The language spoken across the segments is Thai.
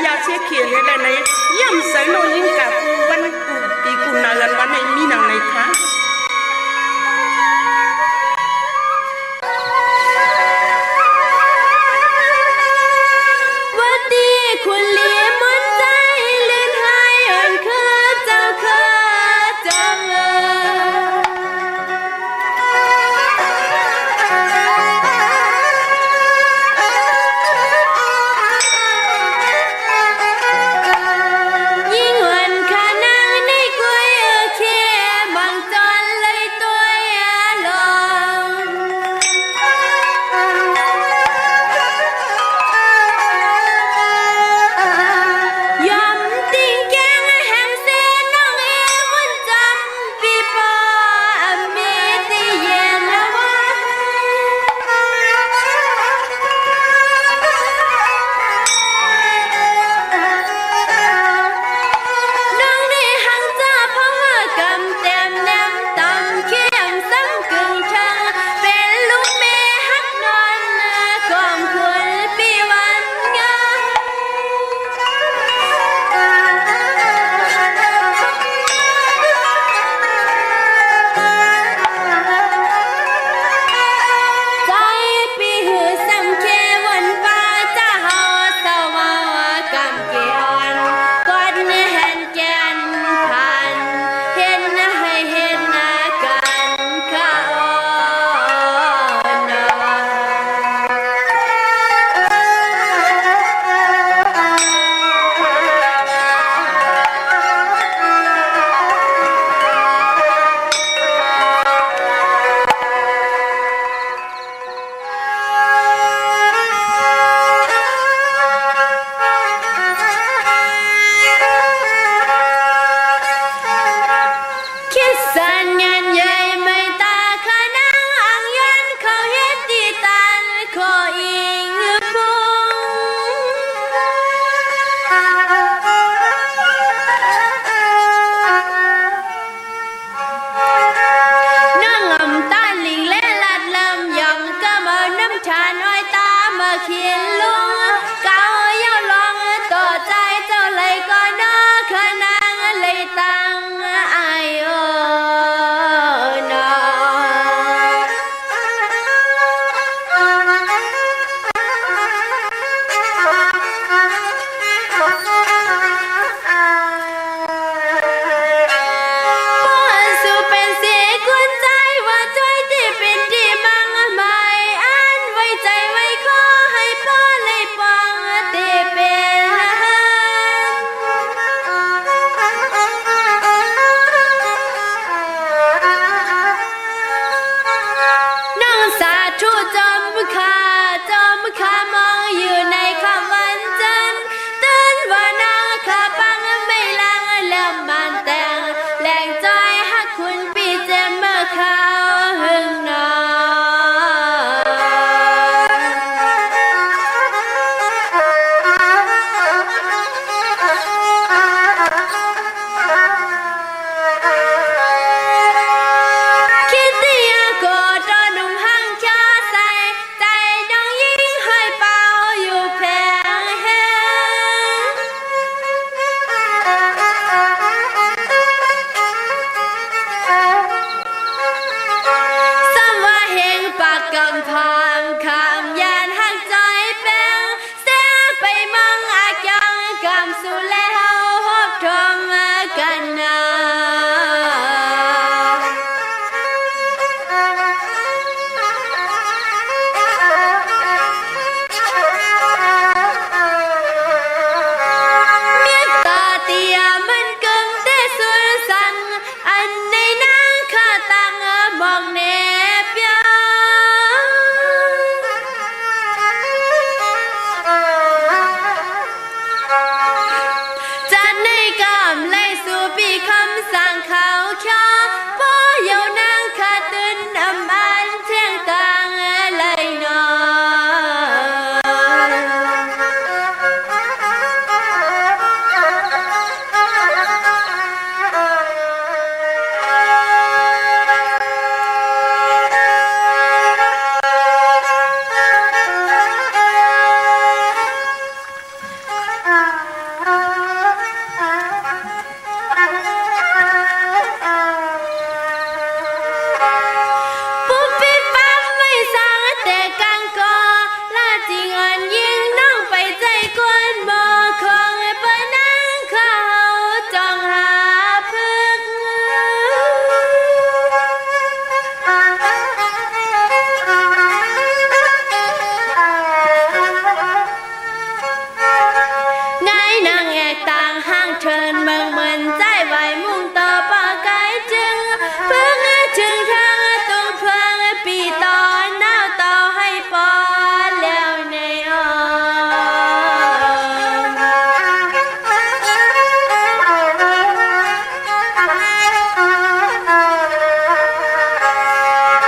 ยาเสียเขียนเลยในย่ำใส่โนยิ่งกับวันกูปีกูนากันวันในมีนางในคะ ยังแอกต่างห้างเชิญเมืองเหมือนใจใบมุ่งต่อปากไกจึงเพิ่งจึงทางตรงเพิ่งปีต่อหน้าต่อให้ปอแล้วในอ้อ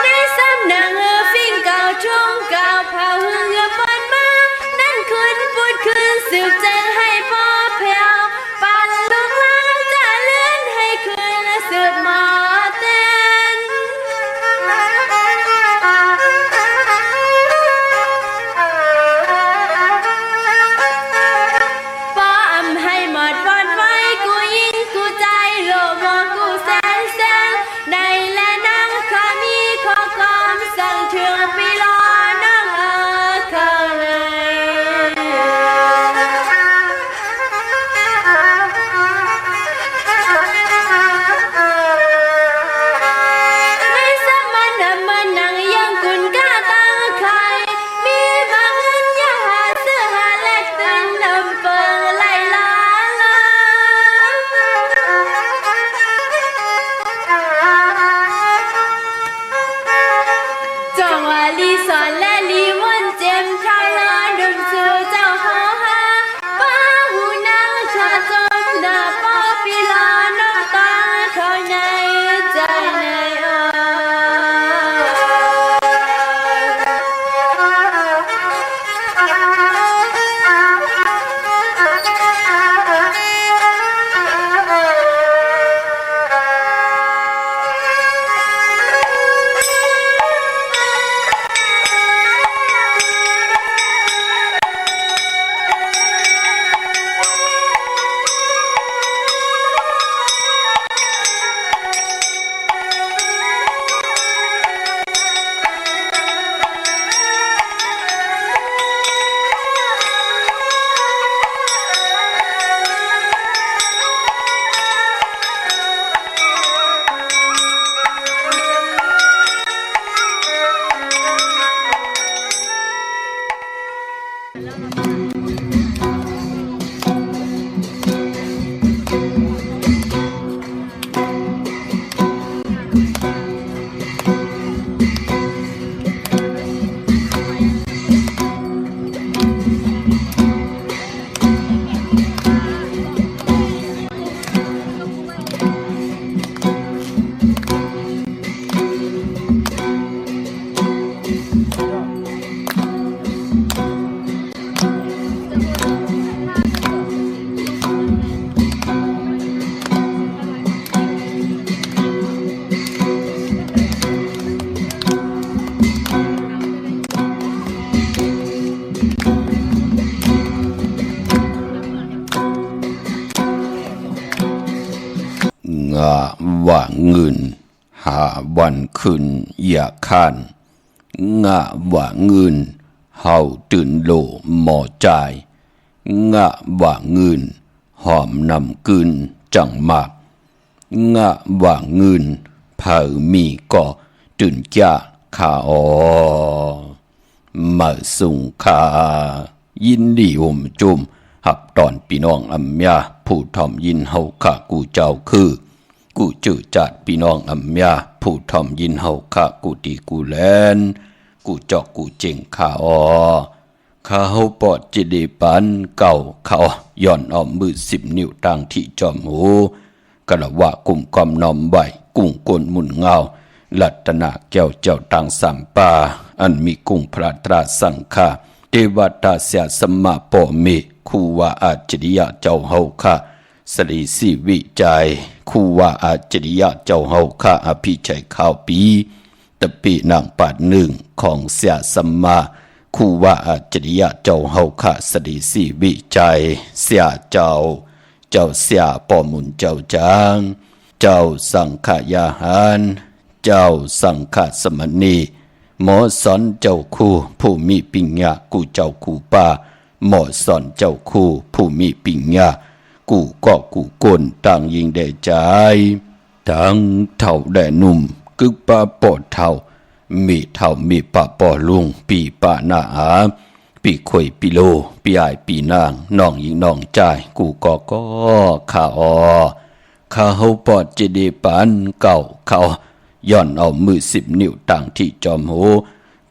ในสำนักฟิ่งเก่าช่วงเก่าเผาเหือปนมานั่นคืนพูดคืนสืบแจ้งให้พ่อแผ่วปั่นลูกลางจะเลื่อนให้คืนสืบหมอเต้นป้อมให้หมดบอดไว้กูยิงกูใจโลมอกูแสนแสนในและนั่งขอมีขอกอมสั่งเถื่อปีรอน้องข้างในในสมันมันนั่งยังกุนก้าตั้งใครมีบางเงินอย่าหาเสื้อหาแลกตื่นนำเปิงไล่ลาลาจงว่าลีสอนและลีวันเจมทาลาดุมสู่เจ้าหาหาป้าหูนางขาจมดาป้าปีลาน้องตาเข้าในใจในอ้ว่าเงินหาวันขึ้นอย่าข้านงะว่าเงินเฮาตื่นโลหมอใจงะว่าเงินหอมนำกึนจังมากงะว่าเงินเผามีก็ตื่นจ้าขามาสุงคายินดีจุมหับตอนพี่น้องอัมยาผู้ทอมยินเฮาข้ากูเจ้าคือกูจื้อจัดพี่น้องอัมยาผู้ทอมยินเฮาข้ากูตีกูแลนกูจอกกูเจ๋งข้าข้าเฮาปอดจิดีปันเก่าเขาย่อนอ้อมมือ10 นิ้วต่างที่จอมหูกะละว่ากุ่มกอมนอมใบกุ้งกลหมุนเงาลัตนาแก้วเจ้าต่างสามป่าอันมีกุ้งพระตราสังฆาเทวตาเสียสมมาปอเมคูว่าอาจริยะเจ้าเฮาข้าสรีสีวิจัยคูว่าอาจริยะเจ้าเฮาข้าอภิชัยข้าวปีตะปีนางปัดหนึ่งของเสียสมมาคูว่าอาจริยะเจ้าเฮาข้าสรีสีวิจัยเสียเจ้าเสียปอมุนเจ้าจางเจ้าสังขยาหารเจ้าสังฆสมณีหมอสอนเจ้าคู่ผู้มีปิญญากูเจ้าคู่ป่าหมอสอนเจ้าคู่ผู้มีปิญญากูก็กูกลต่างยิงได้ใจทั้งเท่าได้หนุ่มกึกป่าปอดเท่ามีเท่ามีป่าปอลุงปีป่าหน้า ปีข่อยปีโลปีอายปีนางน้องหญิงน้องจายกูก็ข้าข้าเฮาปอดจะได้ปานเก่าเขาย้อนเอามือ10 นิ้วต่างที่จอมโห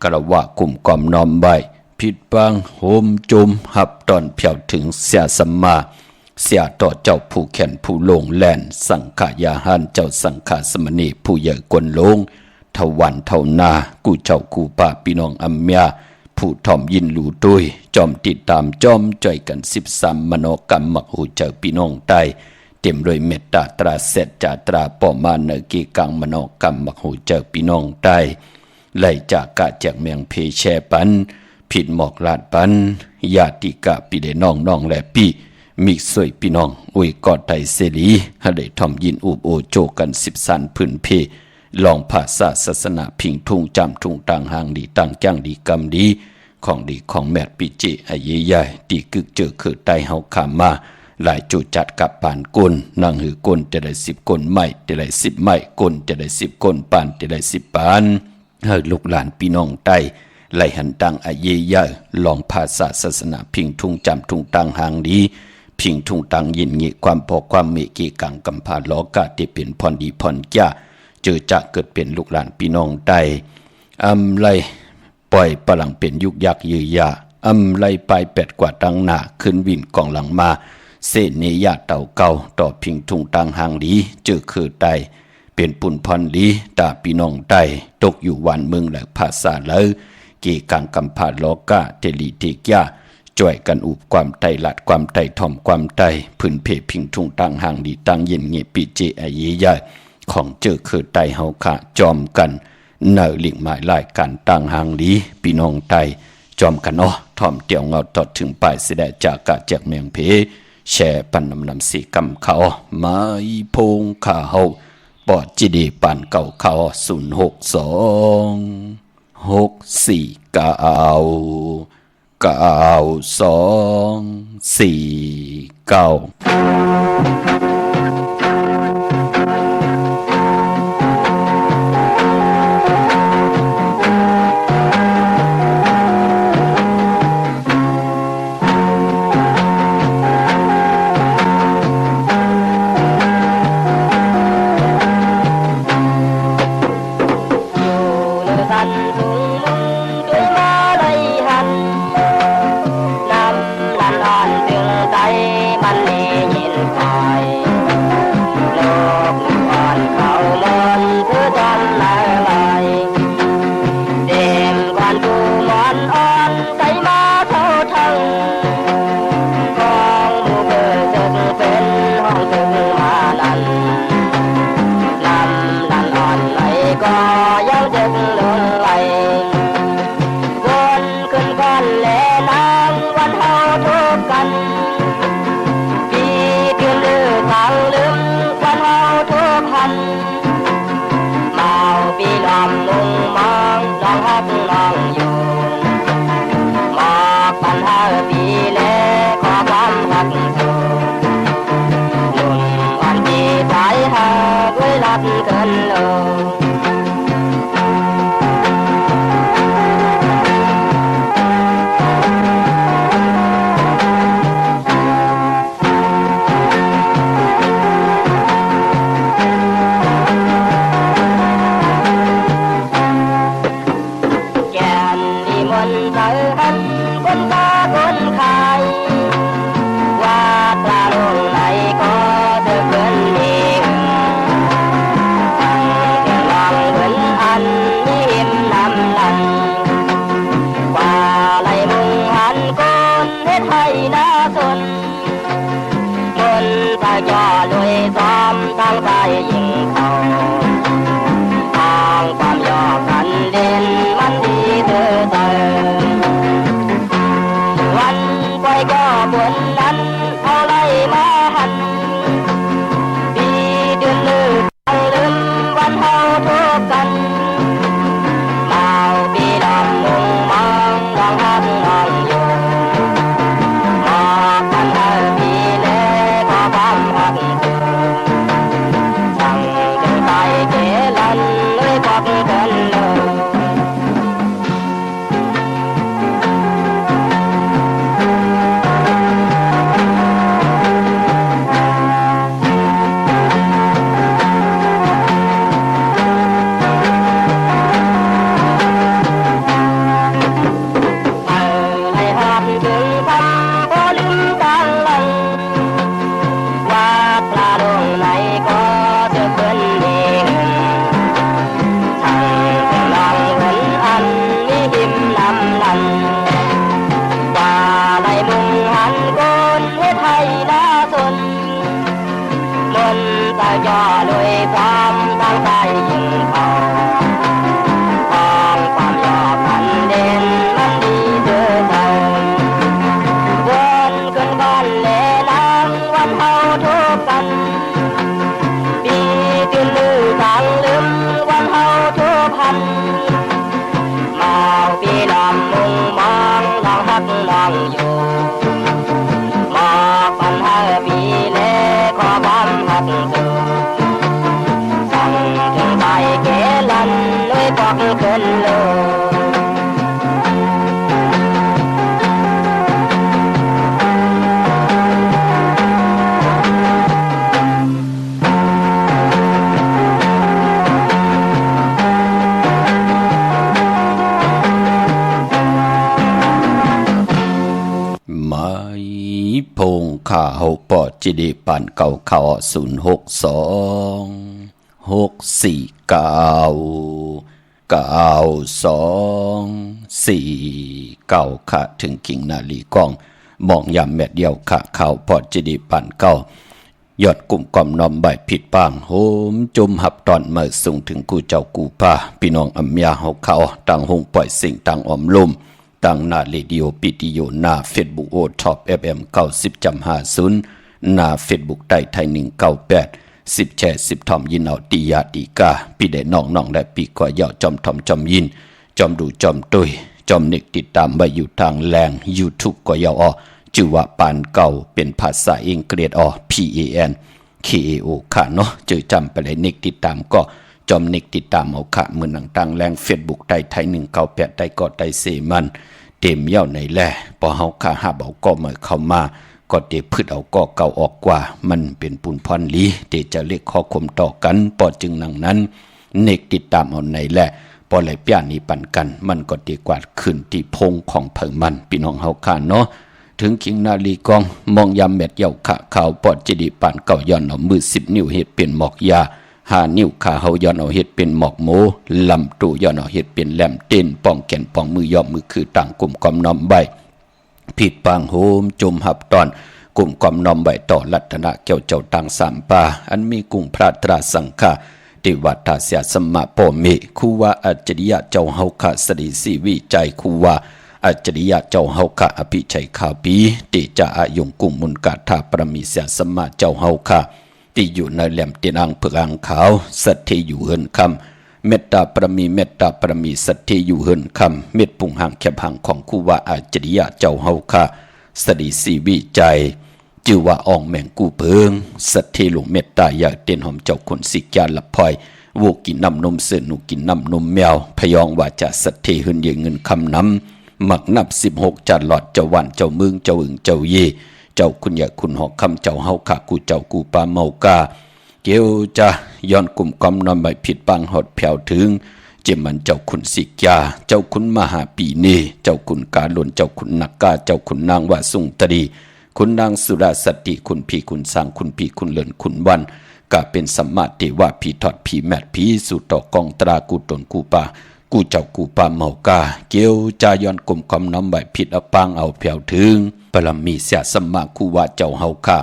กระว่ากุ่มกอมน้อมใบผิดบางโหมจุมหับตอนเพียวถึงเสียสัมมาเสียต่อเจ้าผู้แขนผู้ลงแล่นสังขายาหันเจ้าสังขาสมณีผู้ใหญ่กวนลงทวันเท่านากูเจ้ากูป่าพี่น้องอัมเมียผู้ถ่อมยินหลู่ตุยจอมติดตามจอมจ่อยกัน13มโนกรรมมักหูเจ้าพี่น้องใต้เต็มด้วยเมตตาตราเสดจาตราปอมาเนกีกังมโนกรรมมักหูเจ้าพี่น้องใต้ไล่จากกะแจกเมียงเพแชปันผิดหมอกลาดปันญาติกะปีเดน้องและพี่มิกสวยพี่น้องอุยกอดไทยเสรีให้ได้ถ่อมยินอุบโอโจกัน10สันพื้นเพลองภาษาศาสนาพิงทุ่งจำทุ่งต่างหางดีต่างจ้างดีกรรมดีของดีของแมดปิจิไอเย่ใหญ่ตีกึกเจอคือไตเฮาขามมาหลายจุดจัดกับปานกุนนางหือกุนจะได้10กุนไม่จะได้10ไม่กุนจะได้10กุนปานจะได้10ปานให้ลูกหลานพี่น้องใต้ไหลหันตังไอเย่ใหญ่ลองภาษาศาสนาพิงทุ่งจำทุ่งต่างหางดีพิงทุ่งต่างยินงี้ความพอความเมกีกังกำพาล้อกาที่เป็นพรดีพรจ้าเจอจะเกิดเป็นลูกหลานพี่น้องใต้ไลปล่อยปลังเป็นยุกยักยือยาไลไป8กว่าตังหน้าขึ้นวินกองหลังมาเสเนยาเต่าเก่าต่อพิงทุ่งต่างหางดีเจอคือใต้เป็นปุ่นพรดีตาพี่น้องใต้ตกอยู่วันเมืองและภาษาเลยกีกังกำพาล้อกาเทลีเทกยาจ่วยกันอุบความไตหลัดความไตถ่อมความไตพื้นเพพิงทุ่งต่างหางดีต่างเย็นเงียปีเจไอเยยาของเจอคือไตเฮาค่ะจอมกันเนอหลิงหมายลายกันต่างหางดีพี่น้องไตจอมกันถ่อมเตียวเงาตอดถึงปลายเสดจากกะแจกเมียงเพแช่ปันนำสีกำเขาไม้พงขาเฮาปอดจีดีปันเก่าเขา06294 Hãy subscribe cho kênh Ghiền Mì Gõ để không bỏ lỡ ย่อด้วยความตั้งใจยิ่งเขาความยอมมันเด่นมันดีเดือดเท่าวนขึ้นบ้านเล่ลังวันเฮาทุกกันปีตื่นลือทางลืมวันเฮาทุกพันมาปีลำมุงมองลองฮักลองอยู่มาปัญหาปีเล่ขอความฮักสู่สั่งถึงใจเกลันเลยบอกขึ้นเลยพงข้าเฮาปอจิดีปานเก่าเขา062-649-92-4ค่ะถึงกิ่งนาลีกองมองยามแม่เดียวค่ะข่าวปอจิดีปานเก่ายอดกลุ่มกอมนอมใบผิดปางโหมจุมหับตอนเมื่อส่งถึงกูเจ้ากูป้าพี่น้องอัมยาเฮาเขาต่างหงปล่อยสิ่งต่างอมลุ่มตั้งหน้าเรดิโอปิติโยหน้าเฟซบุ๊กโอท็อป FM 90.50หน้าเฟซบุ๊กไทย198 10แชร์10ทอมยินเอาติยาติกาปีได้น้องและปีกว่ายาวจอมทอมจอมยินจอมดูจอมตุยจอมเน็กติดตามไว้อยู่ทางแรง YouTube ก็ยาวชื่อว่าปานเก่าเป็นภาษาอังกฤษPANKAO ค่ะเนาะจื่อจำไปเลยเน็กติดตามก็จอมเน็กติดตามเอาค่ะมือหนังต่างแรงเฟซบุ๊กไทย198ไต้ก็ไต้เซมันเต็มเย้าในแลพอเฮาค่ะหาเอาก็มาเข้ามาก็เตพืชเอาก็เก่าออกกว่ามันเป็นปุนพรลีเตจะเรียกข้อคมต่อกันปอจึงนังนั้นเน็กติดตามเอาในแลพอไหลเปียนี้ปั่นกันมันก็ดีกว่าขึ้นที่พงของเพิ่งมันพี่น้องเฮาค่ะเนาะถึงคิงนาลีกองมองยามเม็ดเหี่ยวขะขาวปอดจิดีปานเก่าย้อนเอามือ10นิ้วเฮ็ดเป็นหมอกยา5นิ้วขาเฮาย้อนเอาเฮ็ดเป็นหมอกโมลำตู้ย้อนเอาเฮ็ดเป็นแหลมเต้นป้องแก่นป้องมือย่อมมือคือต่างกลุ่มกอมน้อมใบผิดปางโหมจุมหับตอนกลุ่มกอมน้อมใบต่อลัตนะเกี่ยวเจ้าต่าง3ป่าอันมีกุ้งพระตราสังฆาติวัฏเสียสมะโปเมคูว่าอัจฉริยะเจ้าเฮาคะสดิสีวิจัยคูว่าอัจฉริยะเจ้าเฮาคะอภิชัยขาปีติจะอายุงกุมุนกาธาปรมีเสียสมะเจ้าเฮาคะที่อยู่ในแหลมเตียนอังเผือกอังขาวสัตย์ที่อยู่เฮินคำเมตตาปรมีสัตย์ที่อยู่เฮินคำเม็ดปุ่งห่างแคบห่างของคูว่าอัจฉริยะเจ้าเฮาคะสดิสีวิจัยจื่อว่าอ่องแมงกูเพิงสัตย์ที่หลงเมตตาอยากเตียนหอมเจ้าคนสิกยาลับพลอยวูกินน้ำนมเสือหนูกินน้ำนมแมวพยองว่าจะสัตย์ที่เฮินเยเงินคำน้ำหมักนับ16จัดหลอดเจ้าวันเจ้ามึงเจ้าอึงเจ้าเยเจ้าคุณอยากคุณหอกคำเจ้าเฮาขากูเจ้ากูปาเมากาเกียวจะย้อนกลุ่มกอมนอนใบผิดปังหดแผ่วถึงเจมันเจ้าคุณสิกยาเจ้าคุณมหาปีเนเจ้าคุณกาหล่นเจ้าคุณนักกาเจ้าคุณนางวาสุงตรีคุณนางสุราสติคุณพี่คุณสร้างคุณพี่คุณเลินคุณวันกะเป็นสัมมาเทวะผีทอดผีแมดผีสุต่อกองตรากูตนกูปากูเจ้ากูปาเมากาเกียวจะย้อนกลุ่มกอมนอนใบผิดอปังเอาแผ่วถึงปรมีเสียสมมาคูว่าเจ้าเฮาค่ะ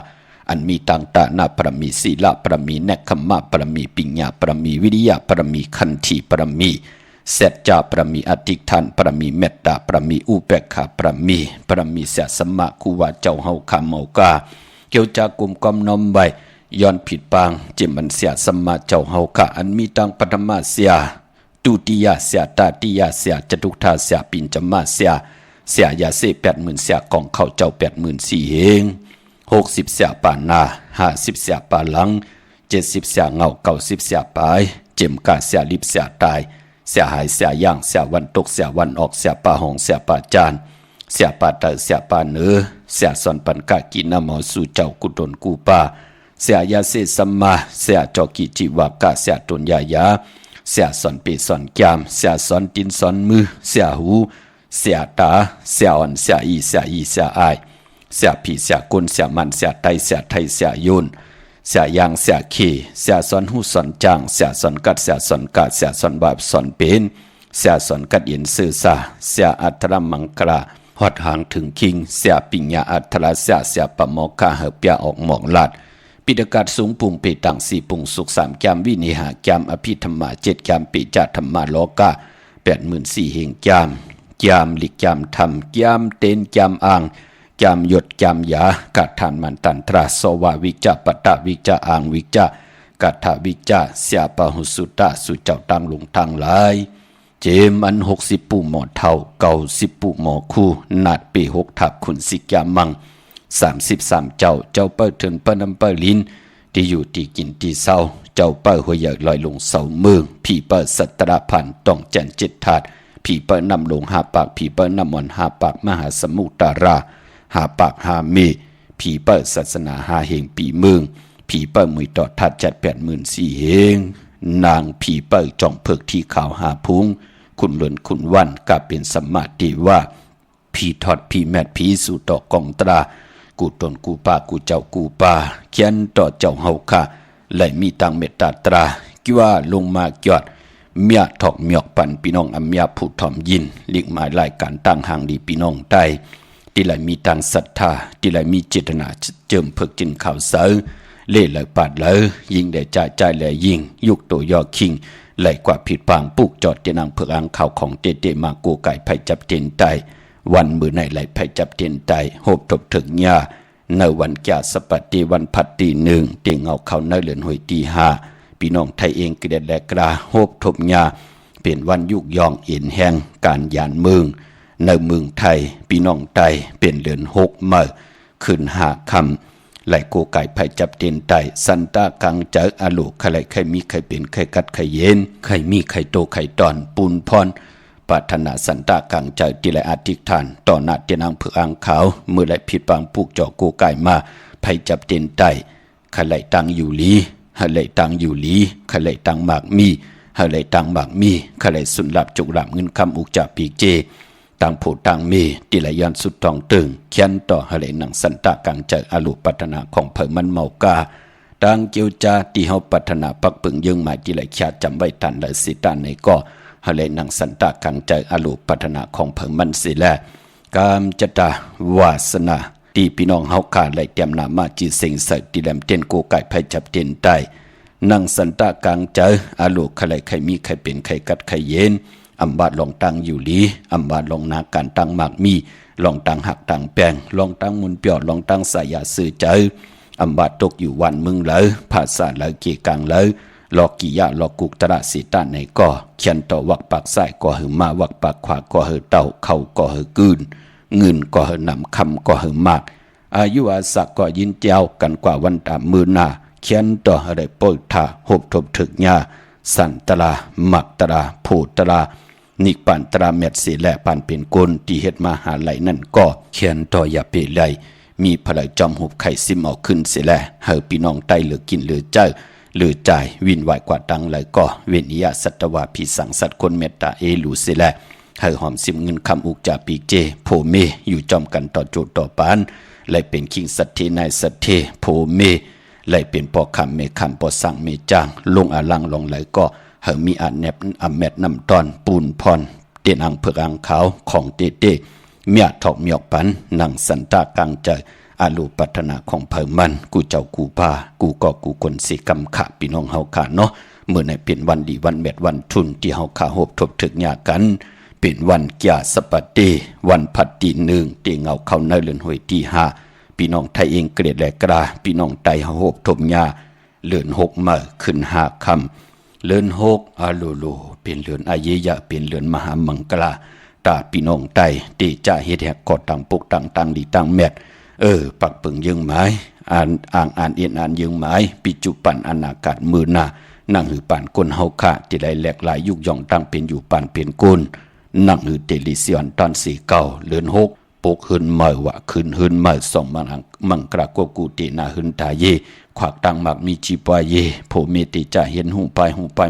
อันมีตังตานาปรมีศีลปรมีเนคขมะปรมีปิญญาปรมีวิริยะปรมีขันธิปรมีเสจจาปรมีอธิษฐานปรมีเมตตาปรมีอุเบกขาปรมีเสียสมมาคูว่าเจ้าเฮาค่ะเมากาเกี่ยวจากกลุ่มกอมนมใบย้อนผิดปางจิมันเสียสมมาเจ้าเฮาค่ะอันมีตังปฐมเสียตุติยะเสียตาติยะเสียจตุธาเสียปิญจมาเสียเสียยาเส80,000เสียกองเข้าเจ้า84,000เฮง60เสียป่านา50เสียป่าหลัง70เสียเงา90เสียปลายเจมกาเสียลิบเสียตายเสียหายเสียย่างเสียวันตกเสียวันออกเสียป่าหองเสียป่าจานเสียป่าเตอเสียป่าเนือเสียสอนปันกะกินน้ำหมอสู่เจ้ากุดนกูป่าเสียยาเสสัมมาเสียจอกิจิวากะเสียตนยายาเสียสอนปีสอนยามเสียสอนตินสอนมือเสียหูเสียตาเสียอ่อนเสียอีเสียอายเสียผีเสียกุนเสียมันเสียไตเสียไทยเสียยุนเสียยางเสียขี้เสียสอนหูสอนจางเสียสอนกัดเสียสอนกาเสียสอนบาปสอนเป็นเสียสอนกัดยินสื่อสาเสียอัตรมังกราหอดหางถึงคิงเสียปิญญาอัตราเสียปะโมกาเฮเปียออกหมอกลาดป ปิฎกาศสูงปุ่งเปตัง4ปุ่งสุข3แกมวินิหาแกมอภิธรรมะ7แกมปิจธรรมะโลกา84,000 เฮงแกมหลิกแกมธรรมแกมเตนแกมอ่างแกมหยดแกมยากัดทานมันตันตราสวาวิจาปตะวิจาอ่างวิจากัฏฐวิจาเสียปะหุสุตะสุเจ้าตังลงทางหลายเจมัน60 ปู่หมอเท่า90 ปู่หมอคู่นาดปี6ทับขุนสิกยามัง33เจ้าเปิ้ลเถินเปิ้ลน้ำเปิ้ลลินที่อยู่ที่กินที่เศร้าเจ้าเปิ้ลหัวใหญ่ลอยลงเสาเมืองพี่เปิ้ลสัตระพันต้องแจน7 ถาดพี่เปิ้ลนำลง5 ปากพี่เปิ้ลนำมอน5 ปากมหาสมุทรา5 ปาก5 เมพี่เปิ้ลศาสนา5 เหงปีเมืองผีเปิ้ลมือต่อทัด84,000 เฮงนางผีเปิ้ลจ่องเพิกที่ขาวหาพุงคุณเลินคุณวันกลับเป็นสมมาติว่าผีทอดผีแมดผีสู่ต่อกองตรากูตนกูป่ากูเจ้ากูป่าเขียนต่อเจ้าเฮาค่ะไหลมีตังเมตตาตรากิว่าลงมาจอดเมียถอกเมียกปันพี่น้องอำยาผู้ถ่อมยินหลีกหมายรายการตั้งห่างดีพี่น้องใต้ที่ไหลมีตังศรัทธาที่ไหลมีเจตนาเจิมเพิกจินข่าวเสาเล่เลยปาดเลยยิงได้ใจเลยยิงยุกตัวยอคิงไหลกว่าผิดปางปุกจอดเจนังเผือกอ่างข่าวของเตมากูไก่ไผ่จับเตียนไตวันมือในไหลไผ่จับเตียนไตโหบถบถึงยาในวันแก่สปฏิวันพัดตี1เตียงเอาเขาในเลือนหวยตี5พี่น้องไทยเองกระเด็ดแลกราโหบถบยาเป็นวันยุกยองเอ็นแห่งการยานเมืองในเมืองไทยพี่น้องไทยเป็นเลือน6 เมื่อขึ้น5 คำไหลโกไก่ไผ่จับเตียนไตสันตากังเจออาลูใครใครมีใครเป็นใครกัดใครเย็นใครมีใครโตใครตอนปูนพรปรารถนาสันตากังเจอที่ไหลอธิษฐานต่อหน้าเตียนางเผือกอ่างขาวเมื่อไหลผิดปางปุกจ่อโกไก่มาไผ่จับเตียนไตใครไหลตังอยู่ลีใครไหลตังอยู่ลีใครไหลตังหมากมีใครไหลตังหมากมีใครไหลสุนหลับจุกหลับเงินคำอุกจ่าปีเจต่างผู้ต่างมีติลยันสุดทองตึงเขียนต่อหะเลหนังสันตะกังเจออาลุปัฒนาของเผมันเมากาต่างเกียวจาที่เฮาปัฒนาปักปึงยึงหมายติลชาจำไว้ทันและสิตานในก็หะเลหนังสันตะกังเจออาลุปัฒนาของเผมันสิแลกามจตาวาสนาที่พี่น้องเฮาขาไหลเตรียมนามาจีเสิงใส่ติแลมเตียนโกไก่ไผจับเตียนใต้นังสันตะกังเจออาลุใครใครมีใครเป็นใครกัดใครเย็นอำบาดลองตังอยู่ลีอำบาดลองนาการตังหมากมีลองตังหักตังแปงลองตังมุนเปียวลองตังสายาสื่อเจออำบาดตกอยู่วันมึงเลยภาษาเลยเกี่กังเลยลอกกิยะลอกกุกตระสีตาในก่อเขียนต่อวักปากซ้ายก่อหือมาวักปากขวาก่อหือเต่าเข่าก่อหือกืนเงินก่อหือนำคำก่อหือมากอายุอาศักก่อยินเจ้ากันกว่าวันตามมือหน้าเขียนต่ออะไรโปยท่าหบทบถึกยาสันตราหมักตราโพตรานิกปันตราเม็ดสีแลปันเป็นกลที่เฮ็ดมาหาไหลนั่นก็เขียนต่ออย่าเปไหลมีพลัยจอมหุบไข่ซิมเอาขึ้นเสียแลเฮาพี่น้องใต้เหลือกินเหลือเจ้าเหลือจ่ายวินไหวกว่าตังไหลก็เวนิยะสัตวาพิสังสัตคนเมตตาเอลูเสียแลเฮาหอมซิมเงินคำอุกจาปีเจโพเมอยู่จอมกันต่อโจต่อปานไหลเป็นคิงสัตเทนายสัตเทโพเมไหลเป็นปอคำเมคำปอสังเมจางลงอาลังลงไหลก็เฮามีอันแนบอำแมดนำตอนปูนพรเตียนอังเผือกอังขาวของเตเมียถอกเมียกปันนังสันตากังใจอาลูปัฒนาของเผมันกูเจ้ากูพากูก็กูคนสิกำขะพี่น้องเฮาขาเนาะเมื่อในเป็นวันดีวันเม็ดวันทุนที่เฮาขาโหบทบถึกยากันเป็นวันแก่สปฏิวันพัดตี1ที่เงาเข้าในเรือนหวยที่5พี่น้องไทยเองเกลียดแลกราพี่น้องไตเฮาโหบทบยาเรือน6มื้อขึ้น5 ค่ำเลือน6อาลูลูเป็นเลือนอาเยยะเป็นเลือนมหามังกลาตาพี่น้องไตตีจะเฮ็ดแหกกอดตังปุกตังดีตังแมดปักปึงยึงหมายอ่านเอียนอ่านยึงหมายปิจุปันอนาคตมือหน้านั่งหือปานก้นเฮาคะที่ได้แหลกหลายยุกย่องตั้งเป็นอยู่ปานเป็นก้นนั่งหือเตลิเซียนตอน49เลือน6ปกหืนเมื่อวะคืนหืนเมื่อส่งมังกรากวกูตินาหืนตาเยขวากตังมักมีจีปาเยโพเมติจะเห็นหูไป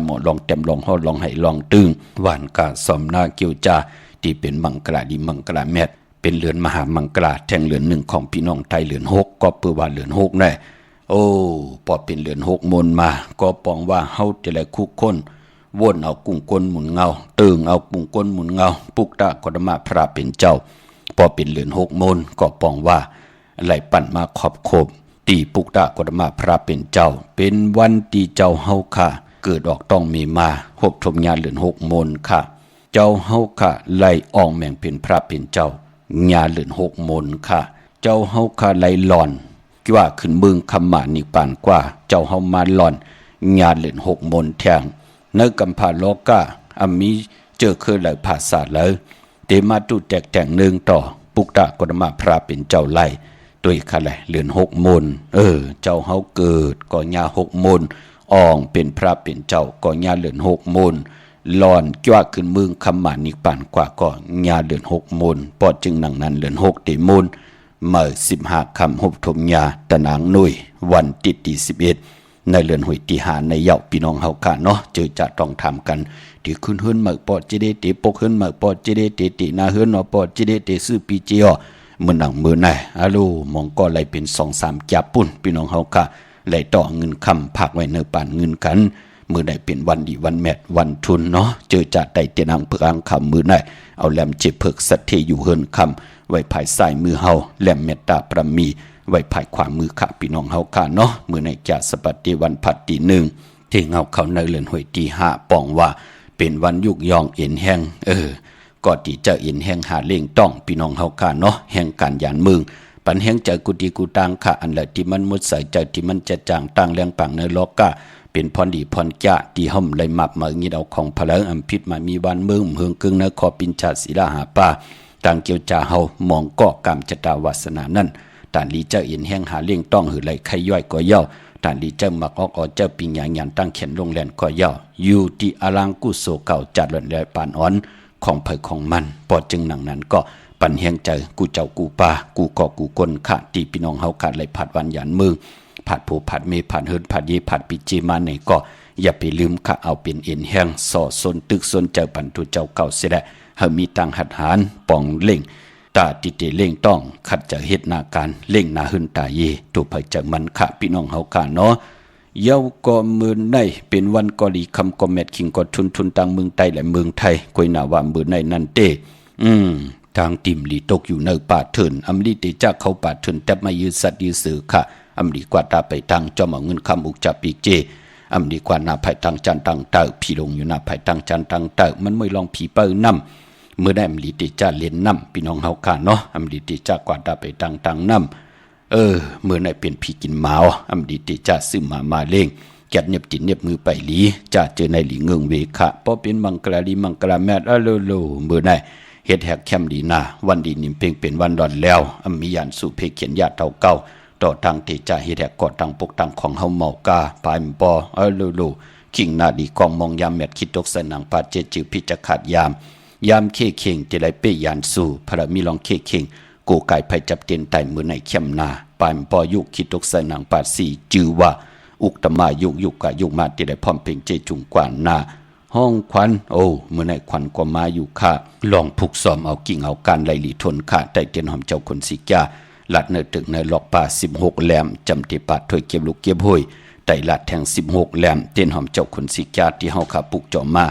หมอลองเต็มลองห่อลองให้ลองตึงหวานกาสอมนาเกียวจาที่เป็นมังกราดีมังกราแมดเป็นเรือนมหามังกราแทงเรือน1ของพี่น้องไทยเรือน6ก็เปื้อว่าเรือน6แน่โอ้พอเป็นเรือน6มนมาก็ปองว่าเฮาจะได้คุกคนวนเอากุ้งก้นหมุนเงาตึงเอากุ้งก้นหมุนเงาปุกตากฎมาพระเป็นเจ้าพอเป็นเรือน6มนก็ปองว่าไหลปั่นมาขอบโคบเต ตีปุกตะกฎมาพระเป็นเจ้าเป็นวันตีเจ้าเฮาค่ะเกิดออกต้องมีมาหบทมญาเลือน6 มนค่ะเจ้าเฮาค่ะไล่อองแม่งเป็นพระเป็นเจ้าญาเลือน6 มนค่ะเจ้าเฮาค่ะไล่หลอนกี่ว่าขึ้นเมืองคำหมานิปานกว่าเจ้าเฮามาหลอนญาเลือน6 มนแทงเนกัมพาโลกาอามีเจอเคยไหลภาษาเลยเตมาตุแตกแต่งหนึ่งต่อปุกตะกฎมาพระเป็นเจ้าไล่ด้วยค่ะแหละเลือน6 มนเจ้าเฮาเกิดก็ญา6 มนอองเป็นพระเป็นเจ้าก็ญาเลือน6 มนหลอนจ้าขึ้นเมืองคำหมานิปานกว่าก็ญาเลือน6 มนปอดจึงหนังนั้นเลือน6 ติมนเมื่อ15 คำหบทมญาตะนางนุยวันที่11ในเลือนหวยตีหาในเยาพี่น้องเฮาค่ะเนาะเจอจะต้องทำกันที่ขึ้นเฮือนเมื่อปอดจิเดติปกเฮือนเมื่อปอดจิเดติตินาเฮือนเนาะปอดจิเดติซื้อปีเจียมื้อหนังมื้อไหนอะโลมองก็ไหลเป็น2-3จับปุ่นพี่น้องเฮาค่ะไหลต่อเงินคำพักไว้เนื้อปานเงินกันมื้อใดเป็นวันดีวันแมทวันทุนเนาะเจอจะได้เตียนังเพิกอังคำมื้อไหนเอาแหลมเจ็บเพิกสัตเทอยู่เฮือนคำไว้ภายซ้ายมือเฮาแหลมเมตตาประมีไว้ภายขวามือค่ะพี่น้องเฮาค่ะเนาะมื้อในจะสปัตติวันพัดตี1ที่เงาเขาในเรือนหวยตี5ปองว่าเป็นวันยุกยองเอ็นแห้งก็ที่จะเอ็นแห้งหาเล่งต้องพี่น้องเฮาค่ะเนาะแห่งการยานเมืองปันแห่งใจกุฏิกุตังค่ะอันละที่มันมุดใส่ใจที่มันจะจางตั้งแรงปังในโลกะเป็นพรดีพรจ้าที่ห่มไหลมับมางี้เอาของพลังอัมพิษมามีวันเมืองเฮืองกึ่งในขอปินชาศิลาหาป่าต่างเกี่ยวจ่าเฮามองก็กรรมจตาวาสนานั่นตานลีเจ้าเอ็นแห้งหาเล่งต้องหือไหลไขย่อยก็เย่าตานลีเจ้ามักออกเจ้าปิญญาญาณตั้งเขียนลงแลนก็เย่าอยู่ที่อลังกุโสเก่าจัดหล่นแลปานอ่อนของเผยของมันปอดจึงหนังนั้นก็ปันแห่งใจกูเจ้ากูปากูก่อกูกลค่ะตีพี่น้องเฮาขาดไหลผัดวันหยันเมืองผัดผูผัดเมผัดเฮินผัดเยผัดปิจีมาในก็อย่าไปลืมค่ะเอาเป็นเอ็นแห้งส่อสนตึกสนเจ้าปันทุเจ้าเก่าเสียแหละเฮามีตังหัดหารป่องเล่งตาติเตเล่งต้องขัดจะเฮ็ดนาการเล่งนาหึนตาเยตัวเผยจากมันค่ะพี่น้องเฮาค่ะเนาะเย้าก็มือในเป็นวันกอลีคำก็แมทคิงก็ทุนตังเมืองไทยและเมืองไทยกวยหนาว่ามือในนั่นเต้ทางติมลีตกอยู่ในป่าเถินอำลีติจากเขาป่าเถินแต่มายืนสัตย์ยืนสื่อค่ะอำลีกว่าตาไปทางจอมเอาเงินคำอุกจับปีเจอำลีกว่านาภัยทางจันตังเต่าพี่ลงอยู่นาภัยทางจันตังเต่ามันไม่ลองผีเปิ้ลน้ำเมื่อได้อำลีติจาเลียนน้ำพี่น้องเฮาค่ะเนาะอำลีติจากว่าตาไปทางตังน้ำเมื่อไหนเป็นพี่กินหมาอำลีติจาซื้อมาเล่งแกดเน็บจินเน็บมือไปหลีจะเจอในหลีเงืองเวคะเพราะเป็นมังกรลีมังกรแมทโลเมื่อไหนเฮ็ดแหกแคมดีนาวันดีนิ่มเพ่งเป็นวันดอนแล้วมียานสู่เพเขียนญาติเท่าเก่าต่อทางที่จะเฮ็ดแหกกอดทางปกทางของเฮาเมากาปายปอโลคิงนาดีกองมองยามแมทคิดตกสนังปาเจจือพิจขาดยามเคเข่งจะไหลเปยานสู่พระมีลองเคเข่งกูไก่ไผจับเตียนไตมือในเข้มนาปายปอยุคิดตกสนังปาสีจือว่าอุกตมายุกกะยุกมาที่ได้พร้อมเพ่งเจจุงกว่านาห้องควันเมื่อในควันก็มาอยู่ค่ะลองผูกซ้อมเอากิ่งเอาการไหลหลีทนค่ะแต่เตียนหอมเจ้าคนสิกาหลัดเนื้อตึกในหลอกป่า16แหลมจำที่ปาดถอยเก็บลูกเก็บห้อยไต่หลัดแทง16แหลมเตียนหอมเจ้าคนสิกาที่เฮาขาปุกจอมมา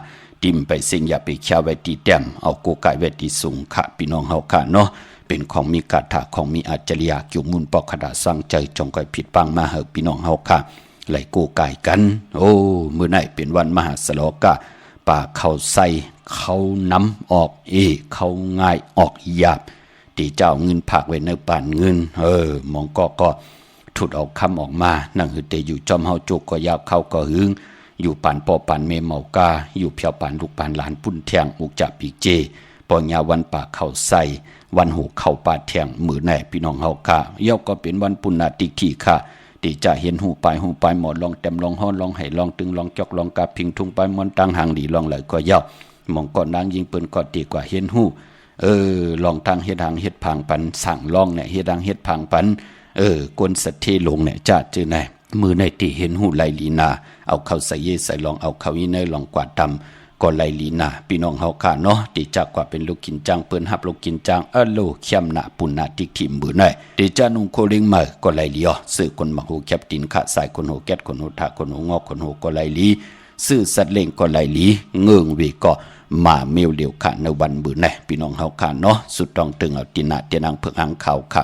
ติมไปเสียงอย่าไปแค่ไว้ตีแต้มเอาโกไก่ไว้ตีสูงค่ะพี่น้องเฮาค่ะเนาะเป็นของมีกาถาของมีอาจริยะเกี่ยวมุนปอกขดาสร้างใจจงก่อยผิดปังมาเฮาพี่น้องเฮาค่ะไหลโกไก่กันมื้อไหนเป็นวันมหาสโลกะป่าเขาใส่เขาน้ำออกเขาง่ายออกหยาบตีเจ้าเงินผักไว้ในป่านเงินมองก็ถุดเอาคำออกมานั่งหือเตอยู่จอมเฮาจุกก็ยาวเข้าก็หึงอยู่ป่านปอป่านเมเมากาอยู่เพียวป่านลูกป่านหลานปุ่นแทงอุกจับปีเจปอยาวันป่าเขาใส่วันหูเข้าป่าแทงมือแน่พี่น้องเฮาค่ะเย้าก็เป็นวันปุณณติที่ค่ะที่จะเห็นหูปลายหมดลองเต็มลองห้อนลองไห้ลองตึงลองจอกลองกาพิงทุ่งปลายมอนตังหางดีลองเลยก็เย้ามองก่อนนางยิงปืนก็ดีกว่าเห็นหูลองทางเฮ็ดทางเฮ็ดพังปันสั่งลองเนี่ยเฮ็ดทางเฮ็ดพังปันกวนสัตเทลงเนี่ยจะเจอไหนมือในที่เห็นหูไหลลีนาเอาเข้าใส่เยใส่ลองเอาเข้าอีเนยลองกวาดดำก็ไหลลีนาพี่น้องเฮาค่ะเนาะที่จักกว่าเป็นลูกกินจังเปิ้นฮับลูกกินจังโลเข้มหน้าปุณณติทิมมือในที่จะนุ่งโคลิงมาก็ไหลลีซื้อคนมักหูแคบตินขะสายคนหูแก๊ดคนหูทาคนหูงอกคนหูก็ไหลลีซื้อสัตว์เล่งก็ไหลลีเงืองเวก็มาเมียวเดียวค่ะในวันมือในพี่น้องเฮาค่ะเนาะสุดต้องตึงเอาตินาเตียนังเพิกอังเขาค่ะ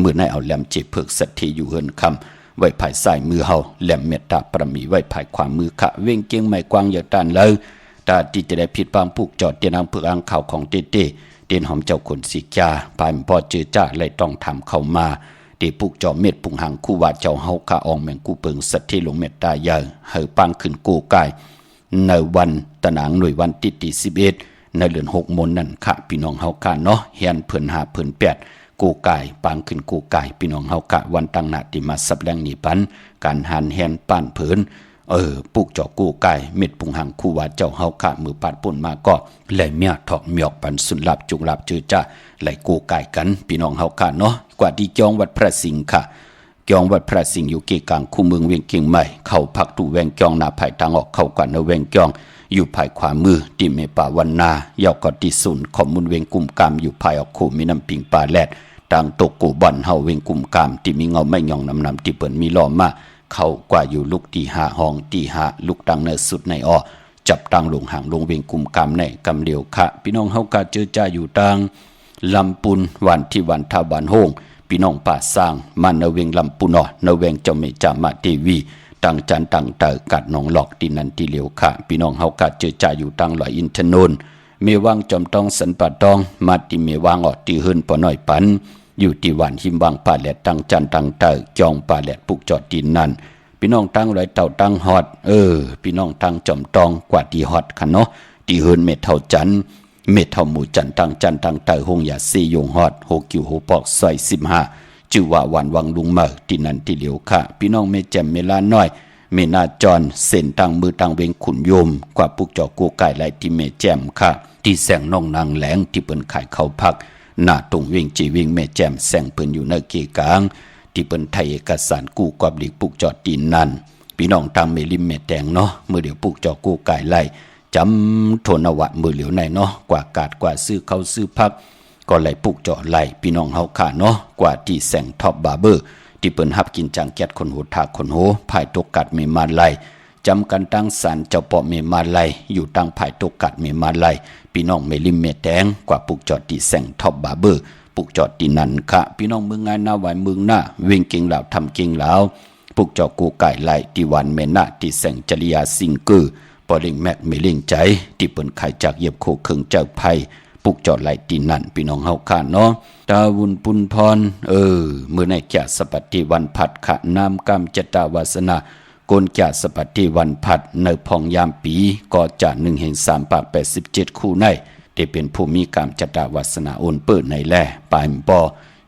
มือในเอาแหลมเจ็บเพิกสัตว์ที่อยู่เฮินคำ ไว้ภายซ้ายมือเฮาแหลมเมตตาประมีไว้ภายขวามือขะเว้งเกียงไม่กว้างอย่าต้านเลยตาที่จะได้ผิดบางผูกจอดเตียนอังเพื่ออังข่าวของเต้เตียนหอมเจ้าคนสิกาปายพอเจอจ้าเลยต้องทำเข้ามาเดปุกจอเม็ดปุงหังคู่ว่าเจ้าเฮาคาอองแมงกูเปิงสัตที่หลงเมตตาใหญ่เฮอปังขึ้นกูกายในวันตะนางหน่วยวันที่11ในเดือน6มนนั่นค่ะพี่น้องเฮาคาเนาะเฮียนเพิ่น5เพิ่น8กูกายปังขึ้นกูกายพี่น้องเฮาคาวันตั้งหน้าที่มาสับแรงนี่ปันการหันแฮนป้านเพิ่นปุกจอกูกายเม็ดปุงหังคู่ว่าเจ้าเฮาคามือปัดปุ่นมาก็ไหลเมียถอกเมียกปันสุนลับจุกลับจือจ้าไหลกูกายกันพี่น้องเฮาคาเนาะกว่าที่จองวัดพระสิงห์ค่ะจองวัดพระสิงห์อยู่เกกลางคู่เมืองเวียงเกียงใหม่เข้าพักตู่แวงจองหน้าภายทางออกเข้ากว่าในแวงจองอยู่ภายขวามือที่เมป่าวันนายาวกอที่ศูนย์ข้อมูลเวียงกุ่มกามอยู่ภายออกคู่มีน้ำปิงปลาแลดต่างตกกูบ่อนเฮาเวียงกุ่มกามที่มีเงาไม่ยองนำที่เปิ้นมีล้อมาเข้ากว่าอยู่ลูกที่5ห้องที่5ลูกตังเนสุดในอ้อจับตังลงห่างลงเวียงกุ่มกามในกำเหลียวค่ะพี่น้องเฮากะเจอจ้าอยู่ตังลำปุนวันที่วันทาบานโฮงพี่น้องป่าสร้างมันเวงลำปุนนเวงเจ้าเมจามาเทวีตังจันตังเตอกัดหนองหลอกที่นันที่เหลียวค่ะพี่น้องเฮากะเจอจ่าอยู่ตังลอยอินทนนเมวังจอมตองสันปัดตองมาที่เมวังออที่เฮิรนปอน้อยปันอยู่ที่วันหิมวังป่าแหลดตังจันตังเตอจองป่าแหลดปุกจอดดินนั่นพี่น้องตังลอยเต่าตังฮอดพี่น้องตังจอมตองกว่าที่ฮอดค่ะเนาะที่เฮิรนเมเท่าจันเม็ดเท่าหมูจันตังเตอหงยาซียงฮอดโฮกิวโฮปอกซอย15ชื่อว่าวันวังลุงเมอที่นันที่เหลียวค่ะพี่น้องเมแจมเมลาน้อยเมนาจรเส้นตังมือตังเวงขุนโยมกว่าปุกจอกูไก่ไหลที่เมแจมค่ะที่แสงน้องนางแหลงที่เปิ้นขายข้าวผักหน้าตรงเวงจีเวงเมแจมแสงเปิ้นอยู่ในเกกลางที่เปิ้นไทยเอกสารกู้กอบหลีกปุกจอตีนนั่นพี่น้องตังเมลิมเมแตงเนาะเมื่อเดี๋ยวปุกจอกูไก่ไหลจำโทนวัดมือเหลียวในเนาะกว่ากาดกว่าซื้อเขาซื้อพักก็ไหลปุกเจาะไหลพี่น้องเฮาค่ะเนาะกว่าที่แสงท็อปบาร์เบอร์ที่เปิ้นฮับกินจังแก๊ดคนโหทาคนโหภายตกกัดเมมาไหลจำกันตั้งสารเจ้าปอเมมาไหลอยู่ตั้งภายตกกัดเมมาไหลพี่น้องเมลิมเมแตงกว่าปุกเจาะที่แสงท็อปบาร์เบอร์ปุกเจาะที่นั่นค่ะพี่น้องเมืองงานหน้าไหวเมืองหน้าเวงเก่งเหล่าทำเก่งเหล่าปุกเจาะกูไก่ไหลที่วันเมนาที่แสงจริยาสิงกือปอลิงแม็กเมลิงใจที่เปิ้นไข่จากเหยียบโคเครื่องเจ้าไผ่ปุกจอดไหลตีนั่นพี่น้องเฮาค่ะเนาะตาวุนปุนพรมื้อในแก่สปัตติวันผัดขะนามกรรมจตาวาสนาโกนแก่สปัตติวันผัดในพองยามปีก็จะ1แห่ง3ปาก87คู่ในที่เป็นผู้มีกรรมจตาวาสนาโอนเปิดในแลปายปอ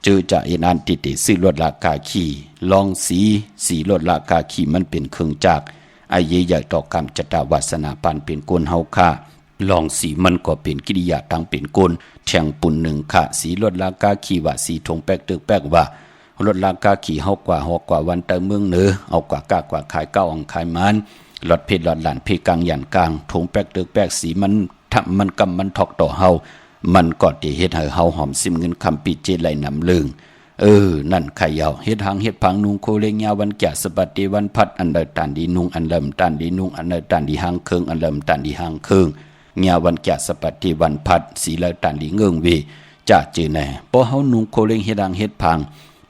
เจอจะเอ็นอันติติซื้อรถราคาขี่ลองสีรถราคาขี่มันเป็นเครื่องจักรไอ้ใหญ่ต่อกรรมจตาวาสนาปานเป็นโกนเฮาค่ะลองสีมันก็เป็นกิริยาทางเป็นโกนแทงปุ่นหนึ่งค่ะสีรถลากาขี่ว่าสีทงแป๊กตึกแป๊กว่ารถลากาขี่เฮากว่าฮอกกว่าวันเตอเมืองเหนือเอากว่ากากว่าขายเก้าอังขายมันรถเพชรรถหลานเพกลางยันกลางทงแป๊กตึกแป๊กสีมันทำมันกำมันทอกต่อเฮามันก็ได้เฮ็ดให้เฮาหอมซิมเงินคำปีเจไหลนำลึงนั่นไข่ยาวเฮ็ดหางเฮ็ดพังนุงโคเลงยาวันแก่สปัตติวันพัดอันเดตันดีนุงอันเริ่มตันดีนุงอันเดตันดีหางเคิงอันเริ่มตันดีหางเคิงเงียวันแก่สปัตติวันพัดสีเลตันดีเงิงวีจะจือแน่พอเฮานุงโคเลงเฮ็ดหางเฮ็ดพัง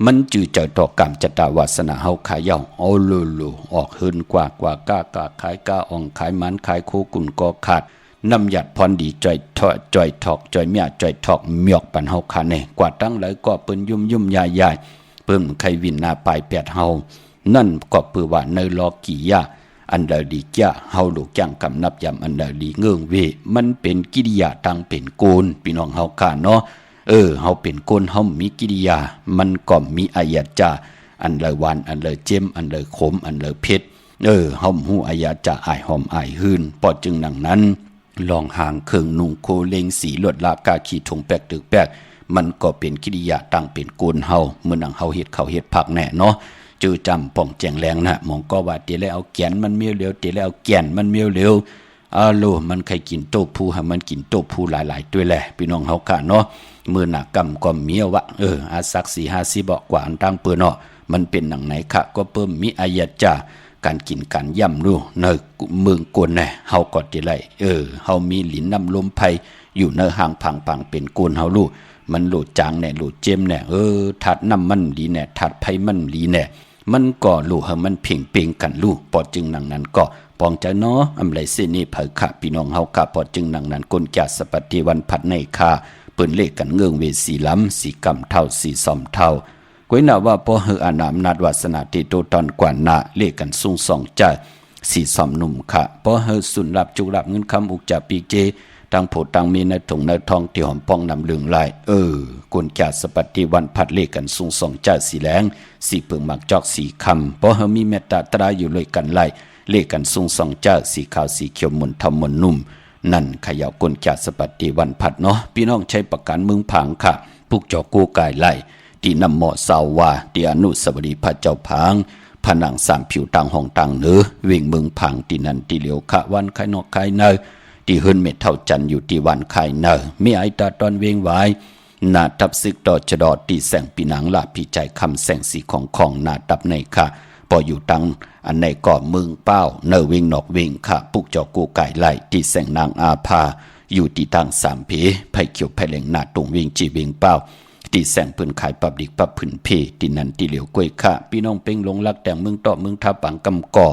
มันจือเจ้าต่อกรรมจตาวาสนาเฮาขายาวเอาโลออกหืนกว่ากล้ากขายกาอ่องขายมันขายโคกุ่นก็ขาดน้ำหยัดพรดีจ่อยถอกจ่อยเมียจ่อยถอกเมียกปันเฮาคาแน่กว่าตั้งหลายก็เปิ้นยุ่มยายเปิ้นไขวินหน้าปลายแปดเฮานั่นก็เปือว่าในลอกี่ยาอันเดดีจ้าเฮาลูกจังกำนับยำอันเดดีเงื่องเวมันเป็นกิริยาทางเป็นโกนพี่น้องเฮาคาเนาะเฮาเป็นโกนเฮามีกิริยามันก็มีอายะจาอันเลหวานอันเลเจมอันเลขมอันเลเผ็ดเฮาฮู้อายะจาอ้ายหอมอ้ายหืนพอจึงดังนั้นลองห่างเคิงนุงโคเลงสีลวดลากาขี่ทงแป๊กตึกแป๊กมันก็เป็นกิริยาตั้งเป็นโกนเฮาเมื่อนังเฮาเฮ็ดข้าวเฮ็ดผักแน่เนาะจื้อจำป่องแจงแรงนะมองก็ว่าเตแล้วเอาแกนมันเมียวเหลวเตแล้วเอาแกนมันเมียวเหลวมันใครกินโตผู้ให้มันกินโตผู้หลายๆด้วยแหละพี่น้องเฮาค่ะเนาะมื้อหน้ากำก็เมียววะอาสัก4-50บ่กว่าอันตั้งเปิ้นเนาะมันเป็นหนังไหนค่ะก็เพิ่มมีอายะจาการกินการย่ำรู้ในเมืองกวนแน่เฮาก็ได้ไล่เฮามีหลินน้ำลมไผอยู่ในห่างพังเป็นกวนเฮารู้มันโหลดจางแน่โหลดเจมแน่ถัดน้ำมันดีแน่ถัดไผมันดีแน่ มันก็ลู่ให้มันเพ่งเป่งกันลู่ปอจึงนังนั้นก็ปองใจเนาะอำไรเสนี่เผยค่ะพี่น้องเฮากะปอจึงนังนั้นกลจาสปฏิวันผัดในคาเปิ้นเลขกันเงืองเวสีล้ำสีกำเท่าสีซอมเท่าก้อยน่าว่าพอเฮออนามนาดวาสนาติโตตอนกว่านาเลขกันสูงสองจ่าสีซอมหนุ่มค่ะพอเฮอสุนรับจุกรับเงินคำอุกจาปีเจตังโผตังมีในถุงในทองที่หอมปองนำเหลืองลายกลจาสปฏิวันผัดเลขกันสูงสองจ่าสีแหลงสีเปิงหมักจอกสีคำพอเฮอมีเมตตาตราอยู่เลยกันไล่เลขกันสูงสองจ่าสีขาวสีเขียวมนทำมนนุ่มนั่นขยาวกลจาสปฏิวันผัดเนาะพี่น้องใช้ประกันเมืองผังค่ะปุกจอกูกายไล่ที่นำหมอสาววาที่อนุสาวรีย์พระเจ้าผางผนังสามผิวต่างห้องต่างเนื้อเวียงเมืองผังที่นั่นที่เหลียวขะวันไข่นอกไข่เนอที่เฮิรนเม็ดเท่าจันอยู่ที่วันไข่เนอมีไอตาตอนเวียงไว้นาทับซึกดอจดอที่แสงปีนังลาพี่ใจคำแสงสีของนาตับในค่ะพออยู่ตังอันในก่อเมืองเป้าเนอเวียงนอกเวียงค่ะปุกจอกูไก่ไล่ที่แสงนางอาภาอยู่ที่ตังสามเพไผ่เขียวไผ่เหลงนาตรงเวียงจีเวียงเป้าที่แสงปืนขายปับดิกปับผืนเพที่นั่นที่เหลียวกล้วยค่ะพี่น้องเป่งลงลักแต่งเมืองต่อเมืองท่าปังกำก่อ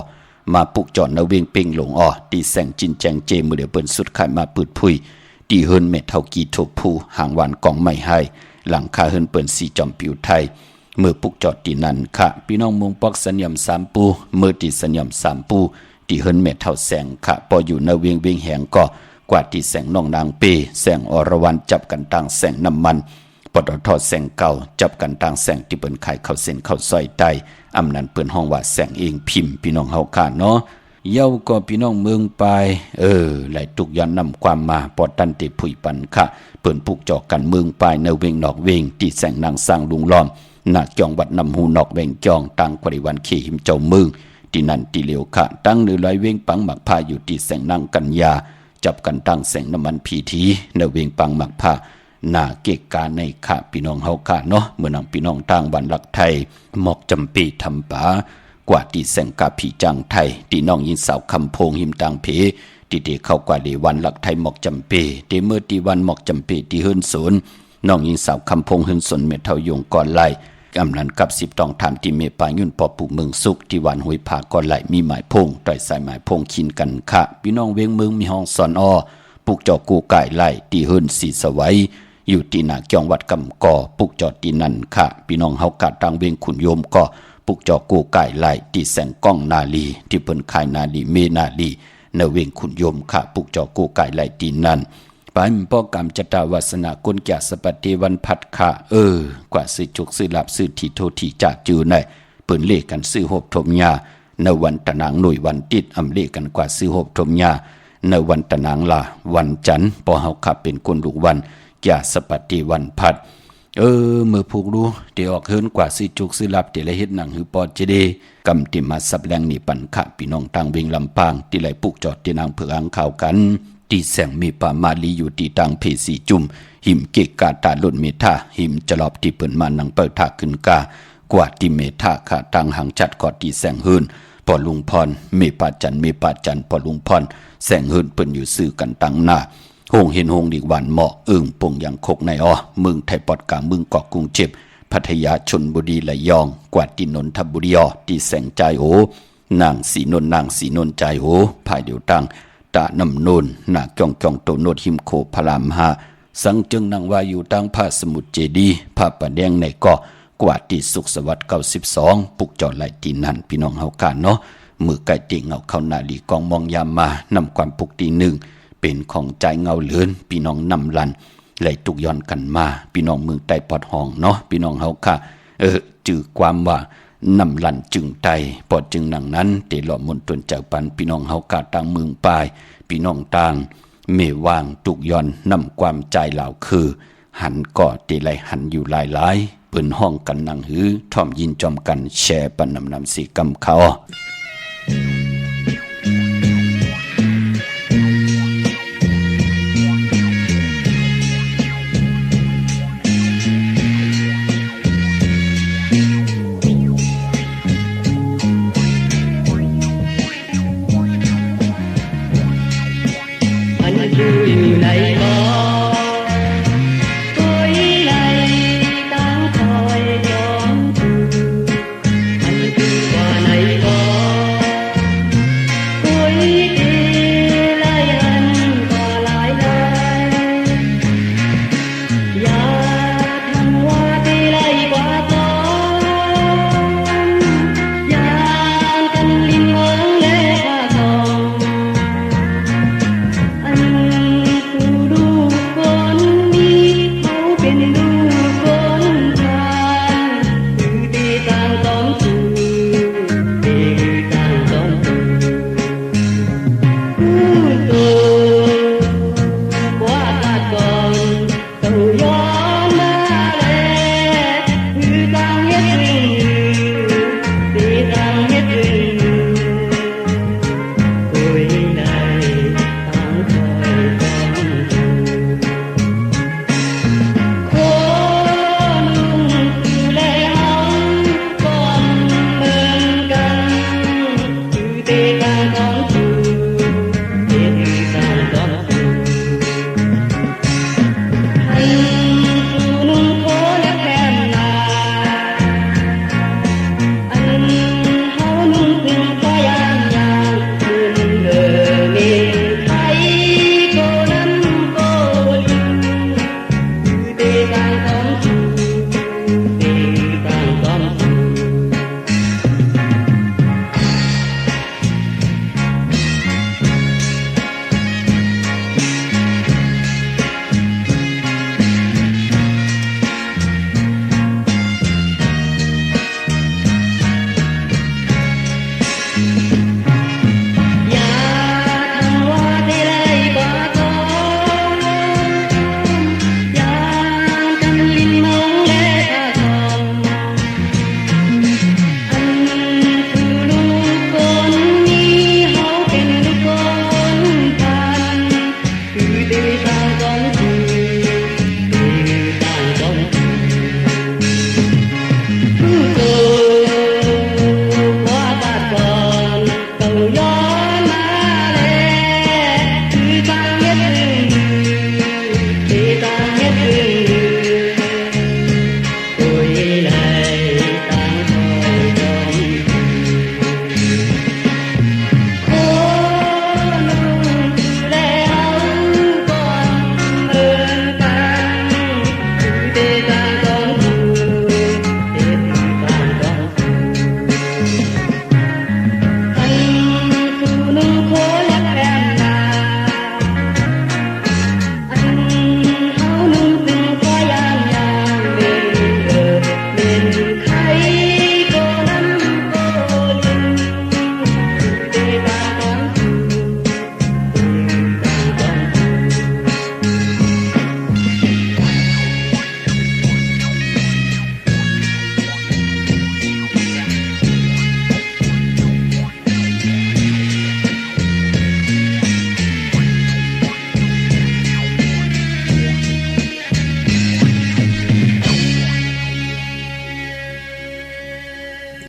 มาปุกจอดนาเวียงเป่งหลงที่แสงจินแจงเจมือเดียวเปิ้นสุดขายมาปืดพุยที่เฮินเม็ดเท่ากีโทพูห่างวันกองไม่ให้หลังคาเฮินเปิ้นสีจอมปิวไทยเมื่อปุกจอดที่นั่นค่ะพี่น้องมุงปอกสัญญามสามปูเมื่อที่สัญญามสามปูที่เฮินเม็ดเท่าแสงค่ะพออยู่นาเวียงเวียงแหงก็กว่าที่แสงน้องนางเปแสงอรวรรณจับกันต่างแสงน้ำมันปตท.แสงเก่าจับกันต่างแสงที่เปิ้นขายเข้าเส้นเข้าซอยไตอำนั้นเปิ้นห้องว่าแสงเองพิมพ์พี่น้องเฮาค่ะเนาะเย้าก็พี่น้องเมืองปลายหลายทุกย้อนนำความมาปอตันติผุยปันค่ะเปิ้นปุกจอกกันเมืองปลายในเวงนอกเวงที่แสงนางสร้างลุงล้อมนาจองวัดนำหูนอกเวงจองตังกริวันขี่หิมเจ้าเมืองที่นั่นที่เหลียวค่ะตั้งเนื้อลอยเวงปังหมักผ้าอยู่ที่แสงนางกัญญาจับกันตั้งแสงน้ำมันพีทีในเวงปังหมักผ้าหน้าเกกกาในค่ะพี่น้องเฮาค่ะเนาะเมื่อนำพี่น้องต่างบ้านหลักไทยหมอกจำปีทำป่ากว่าที่แสงกาผีจังไทยที่น้องยินสาวคำโพงหิมต่างเพที่เด็กเข้ากว่าเดวันหลักไทยหมอกจำปีที่เมื่อที่วันหมอกจำปีที่เฮิรนสนน้องยินสาวคำโพงเฮิรนสนเมทเทายงก่อนไล่กำนันกับ10ต้องถามที่เมปายุ่นปอปูเมืองสุขที่วันห้วยผาก่อนไล่มีหมายพงต่อยสายหมายพงขินกันค่ะพี่น้องเวียงเมืองมีห้องสอนปุกจอกูไก่ไล่ที่เฮิรนสีสวัยอยู่ที่นาเกียงวัดกำก่อปุกจอดที่นั่นค่ะพี่น้องเฮากะตังเวียงขุนโยมก็ปุกจอกูไก่ไล่ที่แสงก้องนาลีที่เปิ้นขายนาลีเมนาลีในเวียงขุนโยมค่ะปุกจอกูไก่ไล่ที่นั่นไปป้อกรรมจตาวาสนากลแก่สปฏิวันพัดค่ะกว่าซื้อจุกซื้อหลับซื้อที่โทที่จากจือในเปิ้นเลขกันซื้อหบทมยาในวันตะนางหน่วยวันติดอำเลขกันกว่าซื้อหบทมยาในวันตะนางลาวันจันทร์พอเฮาขับเป็นคนลูกวันยาสปฏิวันพัดมือผูกรู้เดี๋ยวออกเฮินกว่าสิจุกสิลับเดี๋ยวละเฮ็ดหนังหือปอดจะดีกำติมาสับแรงนี่ปันขะพี่น้องทางเวียงลำปางที่ไหลปุกจอดที่นางเผืออังข่าวกันที่แสงมีป่ามาลีอยู่ที่ตังเพสีจุ่มหิมเกกาตาลุ่นเมธาหิมจะลอบที่เปิ้นมานังเปิดทาขึ้นกากว่าที่เมธาค่ะตังหังจัดกอดที่แสงเฮินพอลุงพรเมปาจันพอลุงพรแสงเฮินเปิ้นอยู่ซื้อกันตังหน้าหงเห็นหงดีกวันเหมาะปงอย่างคกในเมืองไทยปอดกลางเมืองเกาะกรุงเจ็บพัทยาชลบุรีระยองกวาดที่นนทบุรีที่แสงใจโอนางสีนนใจโอภายเดียวตังตะน้ำนนหน้าจ้องโตโนดหิมโคพรามหาสังจึงนางว่าอยู่ตังพระสมุทรเจดีพระประแดงในเกาะกวาดที่สุขสวัสดิ์92ปุกจอดไหลที่นั่นพี่น้องเฮากันเนาะมือไก่ติ่งเอาเข้านาลีกองมองยามมานำความปุกที่หนึ่งเป็นของใจเงาเหลือนพี่น้องนำลันไหลตุกย้อนกันมาพี่น้องเมืองใต้ปอดห้องเนาะพี่น้องเฮาค่ะจื่อความว่านำลันจึงไตปอดจึงหนังนั้นเตหล่อมนตนจากปันพี่น้องเฮาค่ะต่างเมืองปลายพี่น้องต่างเมวางตุกย้อนนำความใจเหล่าคือหันก่อเตไหลหันอยู่หลายเปิ้นห้องกันนังหือท่อมยินจอมกันแชร์ปันนำสีกำเขาHãy subscribe cho kênh Ghiền Mì Gõ để không bỏ lỡ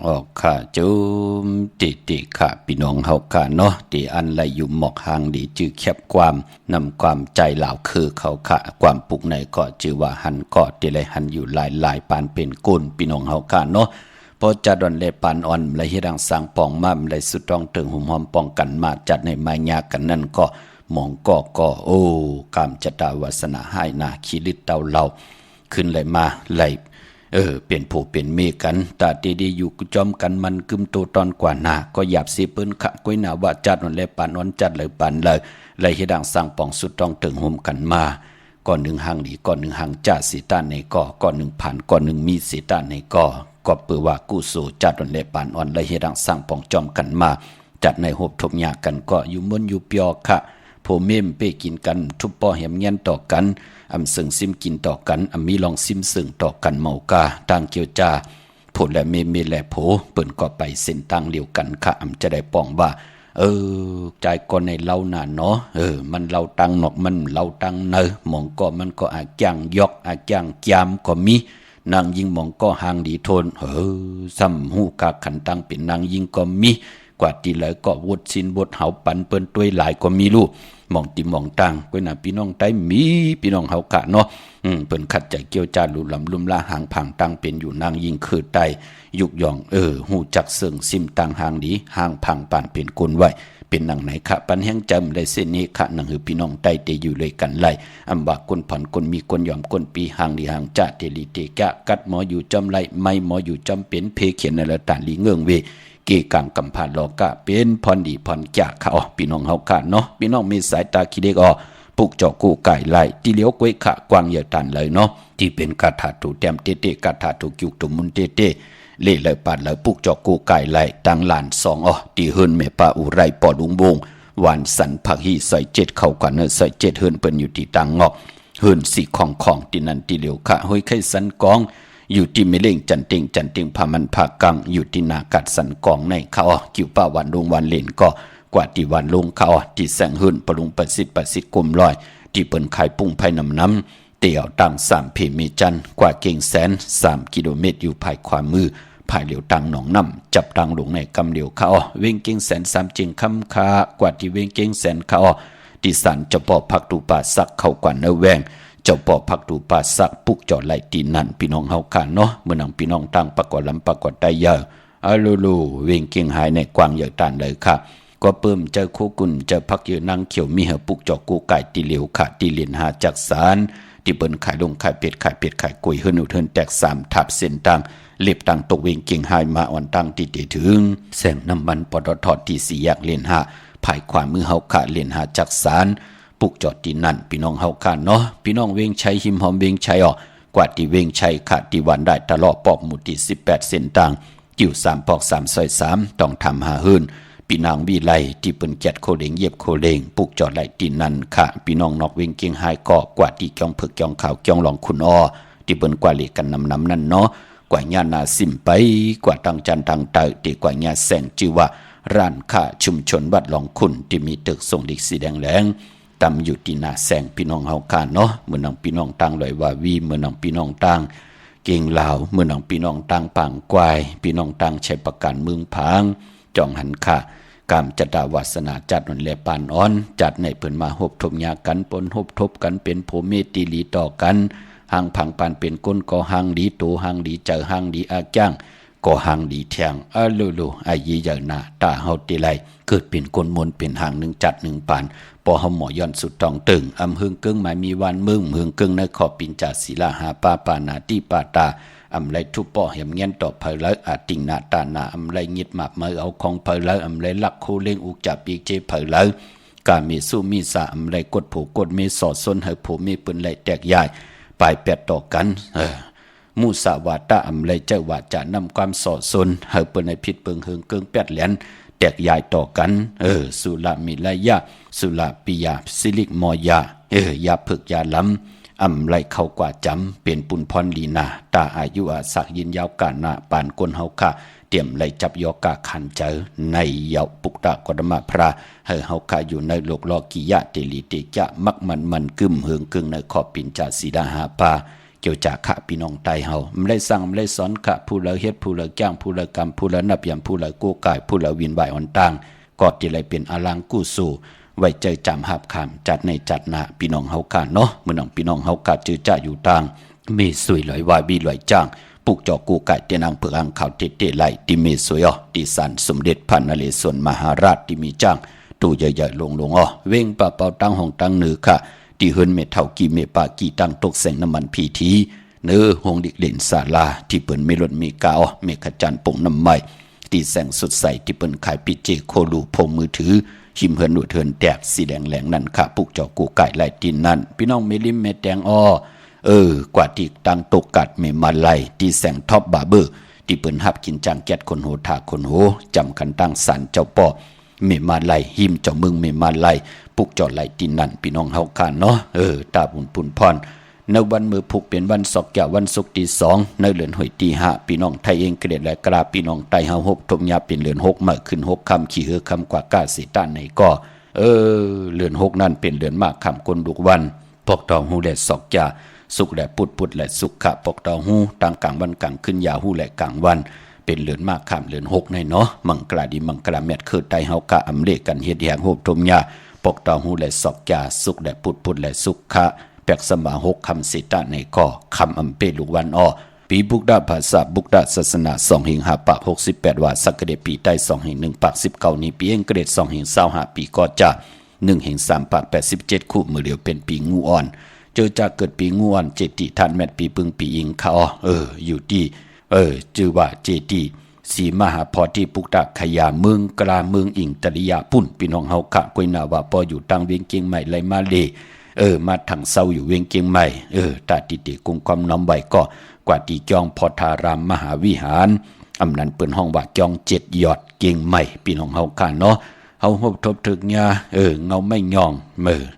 ออกค่ะจุมติค่ะพี่น้องเฮาค่ะเนาะที่อันไหลอยู่หมอกหางดีจื้อแคบความนำความใจเหล่าคือเขาค่ะความปุกในก็จื้อว่าหันก็ที่ไหลหันอยู่หลายปานเป็นกุนพี่น้องเฮาค่ะเนาะพอจัดวันเลปานอ่อนไหลเฮ็ดดังสร้างปองมาไหลสุดต้องถึงหุ่มหอมป้องกันมาจัดให้มายากันนั่นก็มองก็โอ้กามจตาวาสนาให้นาคิริตเตาเราขึ้นไหลมาไหลเปลี่ยนผู้เปลี่ยนเมกันตาดีๆอยู่จอมกันมันกึมโตตอนกว่าหน้าก็หยาบสีเปิ้นขะก้อยหน้าว่าจัดนนแลปานนจัดเลยปานเลยเลยเฮ็ดดังสร้างปองสุดต้องถึงห่มกันมาก่อนหนึ่งหางดีก่อนหนึ่งหางจ่าสีตาในก่อนหนึ่งผ่านก่อนหนึ่งมีสีตาในก็เปือว่ากู้สู่จัดนนแลปานอ่อนเลยเฮ็ดดังสร้างปองจอมกันมาจัดในหบทบหยากันก็อยู่มนอยู่เปียค่ะโพเมมเปกินกันทุบปอแหมเงี้ยนต่อกันอำสึงซิมกินต่อกันมีลองซิมสึงต่อกันเมากาต่างเกียวจาผลและเมและโผเปิ่นก็ไปเส้นต่างเดียวกันค่ะจะได้ป้องว่าใจก็ในเล่าหนาเนาะมันเล่าตังหนอกมันเล่าตังเนอหมองก็มันก็อาจางยอกอาจางจามก็มีนางยิงหมองก็หางดีทนซ้ำหูกาขันตังเป็นนางยิงก็มีกว่าที่เลยก็วดสินวดเหาปันเปิ้นต้วยหลายก็มีลูกมองติมองตังก้อยหน้าพี่น้องใต้มีพี่น้องเฮากะเนาะเปิ้นขัดใจเกี่ยวจาลุลำลุมลาหางผังตังเป็นอยู่นางยิงคือใต้ยุกยองหูจักเสิงซิมตังหางดีหางผังปานเป็นกุนไว้เป็นหนังไหนคะปันแห้งจำได้เส้นนี้คะหนังหือพี่น้องใต้เตอยู่เลยกันไล่อำว่าคนผ่อนคนมีคนยอมคนปีหางดีหางจ่าเตลีเตกะกัดหมออยู่จำไล่ไม่หมออยู่จำเป็นเพเขียนในละตาลีเงืองเวเกกังกำพานลอกะเป็นพรดีพรจากเขาพี่น้องเฮาค่ะเนาะพี่น้องมีสายตาคิดเด็กปลูกเจาะกู้ไก่ไล่ที่เลี้ยวก้วยขะกวางเหยื่อตันเลยเนาะที่เป็นกาถาถูแต้มเตกาถาถูกิวตุมุนเตเล่เลยปานเลยปลูกเจาะกู้ไก่ไล่ตังหลาน2ที่เฮิรนแม่ป้าอุไรปอดุงบงหวานสันผักฮีใส่7เข้ากันใส่7เฮิรนเปิ้นอยู่ที่ตังงอกเฮิรนสีของที่นั่นที่เลี้ยวขะห้อยไข่สันกองอยู่ที่ไม่เล่งจันติงพามันพากังอยู่ที่นากัดสันกองในเขากิ่วป้าวันลงวันเล่นก็กว่าที่วันลงเขาที่แสงหื่นปรุงประสิทธิ์กลมลอยที่เปิ้นขายปุ้งไผ่น้ำเตี่ยวตัง3เพเมจันกว่าเก่งแสน3กิโลเมตรอยู่ภายความมือภายเหลียวตังหนองน้ำจับตังลงในกำเหลียวเขาเว้งเก่งแสน3จึงคำคากว่าที่เว้งเก่งแสนเขาที่สันจะปอพักตูป่าสักเข้ากว่าเนแวงเจ้าปอพักตูป่าสักปุกจอดไหลตีนั่นพี่น้องเฮาค่ะเนาะเมื่อนางพี่น้องตั้งประกอบลำประกอบได้เยอะ อาลูลูเวงเกียงหายในกวางเหยอตานเลยค่ะก็เปิ่มเจอคู่กุ่นเจอพักเยอะนางเขียวมีเหอปุกจอกกูไก่ตีเหลียวค่ะตีเหรียญหาจากสารที่เปิ้นขายลงขายเป็ดขายกุยเฮือนอุดเฮือนแตก3ทับเส้นตังเล็บตังตกเวงเกียงหายมาอ่อนตังติดถึงแสงน้ำมันปตทที่4แยกเหรียญหาภายขวามือเฮาค่ะเหรียญหาจากสารปุกจอดที่นั่นพี่น้องเฮาค่ะเนาะพี่น้องเวงชัยหิมหอมเวงชัยกว่าที่เวงชัยค่ะที่วันได้ตลอดปอกหมุดที่18เส้นตังกิ่ว3ปอก3ซอย3ต้องทำหาหื้นพี่นางวิไลที่เปิ้นแกดโคเลงเย็บโคเลงปุกจอดไหลตีนั่นค่ะพี่น้องนอกเวงเกียงหายก็กว่าที่จ้องเผือกจ้องขาวจ้องหลองคุณอ้อที่เปิ้นกว่าเลกันนำนั่นเนาะกว่าญานาสิมไปกว่าตังจันตังเตอที่กว่าญาแสงชื่อว่าร้านค้าชุมชนวัดหลองคุณที่มีตึกทรงดิกสีแดงแหลงตำอยู่ที่หน้าแสงพี่น้องเฮาค่ะเนาะเมื่อนังพี่น้องตังลอยว่าวีเมื่อนังพี่น้องตังเก่งลาวเมื่อนังพี่น้องตังปางกวายพี่น้องตังใช้ประกันเมืองผางจองหันค่ะกามจัดาวาสนาจัดนนแลปานอ่อนจัดในเพิ่นมาหบทบยากันปนหบทบกันเป็นโพเมติลีต่อกันหางพังปานเป็นก้นก็หางดีโตหางดีเจอหางดีอาจ้างก็หางดีแทงอาลูลูอายีอย่างหน้าตาเฮาติไลเกิดเป็นก้นมนเป็นหางหนึ่งจัดหนึ่งปานปอเฮาหมอย้อนสุดตองตึงอำหึงกึ่งหมายมีวันเมืองกึ่งในขอบปินจาศิลาหาปาปานาติปาตาอำไรทุปปอเหี่ยมเงี้ยนต่อเพลเลยอาติงนาตานาอำไรงิดหมับมือเอาของเพลเลยอำไรลักโคเล่งอุกจับปีกเจเพลเลยกามีสู้มีสาอำไรกดผูกดมีสอดซนเฮผูมีปืนไหลแตกใหญ่ปลายแปดต่อกันมูสาวาตาอำไรเจ้าว่าจะนำความสอดซนเฮปืนในผิดเปิงเฮิงเกิงแปดเหรียญแตกใหญ่ต่อกันสุลามิลายะสุลาปิยาสิลิกมอยายาผึกยาล้ำอำไรเข้ากว่าจำเป็นปุนพรลีนาตาอายุอาศักยินยาวกานาปานกนเฮาค่ะเตรียมไหลจับยอกาขันเจอในเยาปุกตากรมะพระเฮาค่ะอยู่ในโลกลอกิยะเตลิเตจะมักมันกึมเฮืองกึ่งในขอบปินจาสีดาหาปาเกี่ยวจากขะพี่น้องไตเฮาไม่ได้สั่งไม่ได้สอนขะผู้ละเฮ็ดผู้ละจ้างผู้ละกรรมผู้ละนับยามผู้ละกู้กายผู้ละวินไหวอ่อนต่างก็ที่ไรเป็นอลังกู้สู่ไว้ใจจำหับคำจัดในจัดหน้าพี่น้องเฮาค่ะเนาะเมื่อน้องพี่น้องเฮาค่ะจือจ่าอยู่ต่างมีสวยลอยวายบีลอยจ้างปลูกจอกูไก่เตนางเผือกอังข่าวเตไหลที่มีสวยดิสันสมเด็จพันนเรศวรมหาราชที่มีจ้างตู้ใหญ่ๆลงเว้งปะเป่าตั้งห้องตั้งเหนือค่ะที่เฮิรนเมเท่ากี่เมปากี่ตั้งตกแสงน้ำมันพีทีเนื้อหงดิกเด่นศาลาที่เปิ้นเมลดมีกาเมฆจันทร์ปงน้ำไม้ที่แสงสดใสที่เปิ้นขายปิเจโคลูพงมือถือหิมเฮินหนวดเฮินแตกสีแดงแหลงนั่นค่ะปุกจอกูไก่ไล่ตีนนั่นพี่น้องเมลิมเมแตงกว่าที่ตั้งตกกัดเมมาไลที่แสงท็อปบาเบอร์ที่เปิ้นหับกินจางแกดคนโหทาคนโหจำคันตั้งสันเจ้าปอเมมาไลหิมเจ้าเมืองเมมาไลปุกจอไล่ตีนนั่นพี่น้องเฮาค่ะเนาะตาบุญปุนพรในวันมือผูกเป็นวันศกแก่วันศุกร์ที่2ในเดือนหอยที่5พี่น้องไทยเองเกลียดและกราพี่น้องไตเฮา6ทมยาเป็นเดือน6มาขึ้น6ค่ำขี่คำกว่ากาสิตานในก็เดือน6นั่นเป็นเดือนมากค่ำคนดุกวันปอกตองหูและศกแก่สุขและปุดและสุขะปอกตองหูต่างกลางวันกลางขึ้นยาหูและกลางวันเป็นเดือนมากค่ำเดือน6ในเนาะมังกลาดีมังกลาแมดคือไตเฮากะอำเลกันเฮ็ดแหง6ทมยาปอกตองหูและศกแก่สุขและปุดและสุขะแปกสมา6คำสิตะในก่อคำอำเปลูกวันปีบุกดาภาษาบุกดาศาสนา2หิง5ปาก68ว่าสักเดปีใต้2หิง1ปาก19นี้ปีเองเกรด2หิง25ปีก็จะ1หิง3ปาก87คู่มือเดียวเป็นปีงูอ่อนเจอจากเกิดปีงูอ่อนเจติท่านแมทปีปึงปีอิงเขาอยู่ที่ชื่อว่าเจติสีมหาพอที่ปุกตะขยาเมืองกลาเมืองอิงตริยาปุ่นพี่น้องเฮากะกวยนาว่าพออยู่ตั้งเวียงเกียงใหม่ไลมาเลมาถังเศร้าอยู่เวียงเกียงใหม่ตาติกุมความน้อมไว้ก็กว่าตีจองพอทารามมหาวิหารอำนั้นเปิ้นห้องว่าจอง7ยอดเกียงใหม่พี่น้องเฮาค่ะเนาะเฮาฮบทบถึกญาเงาไม่ย่อง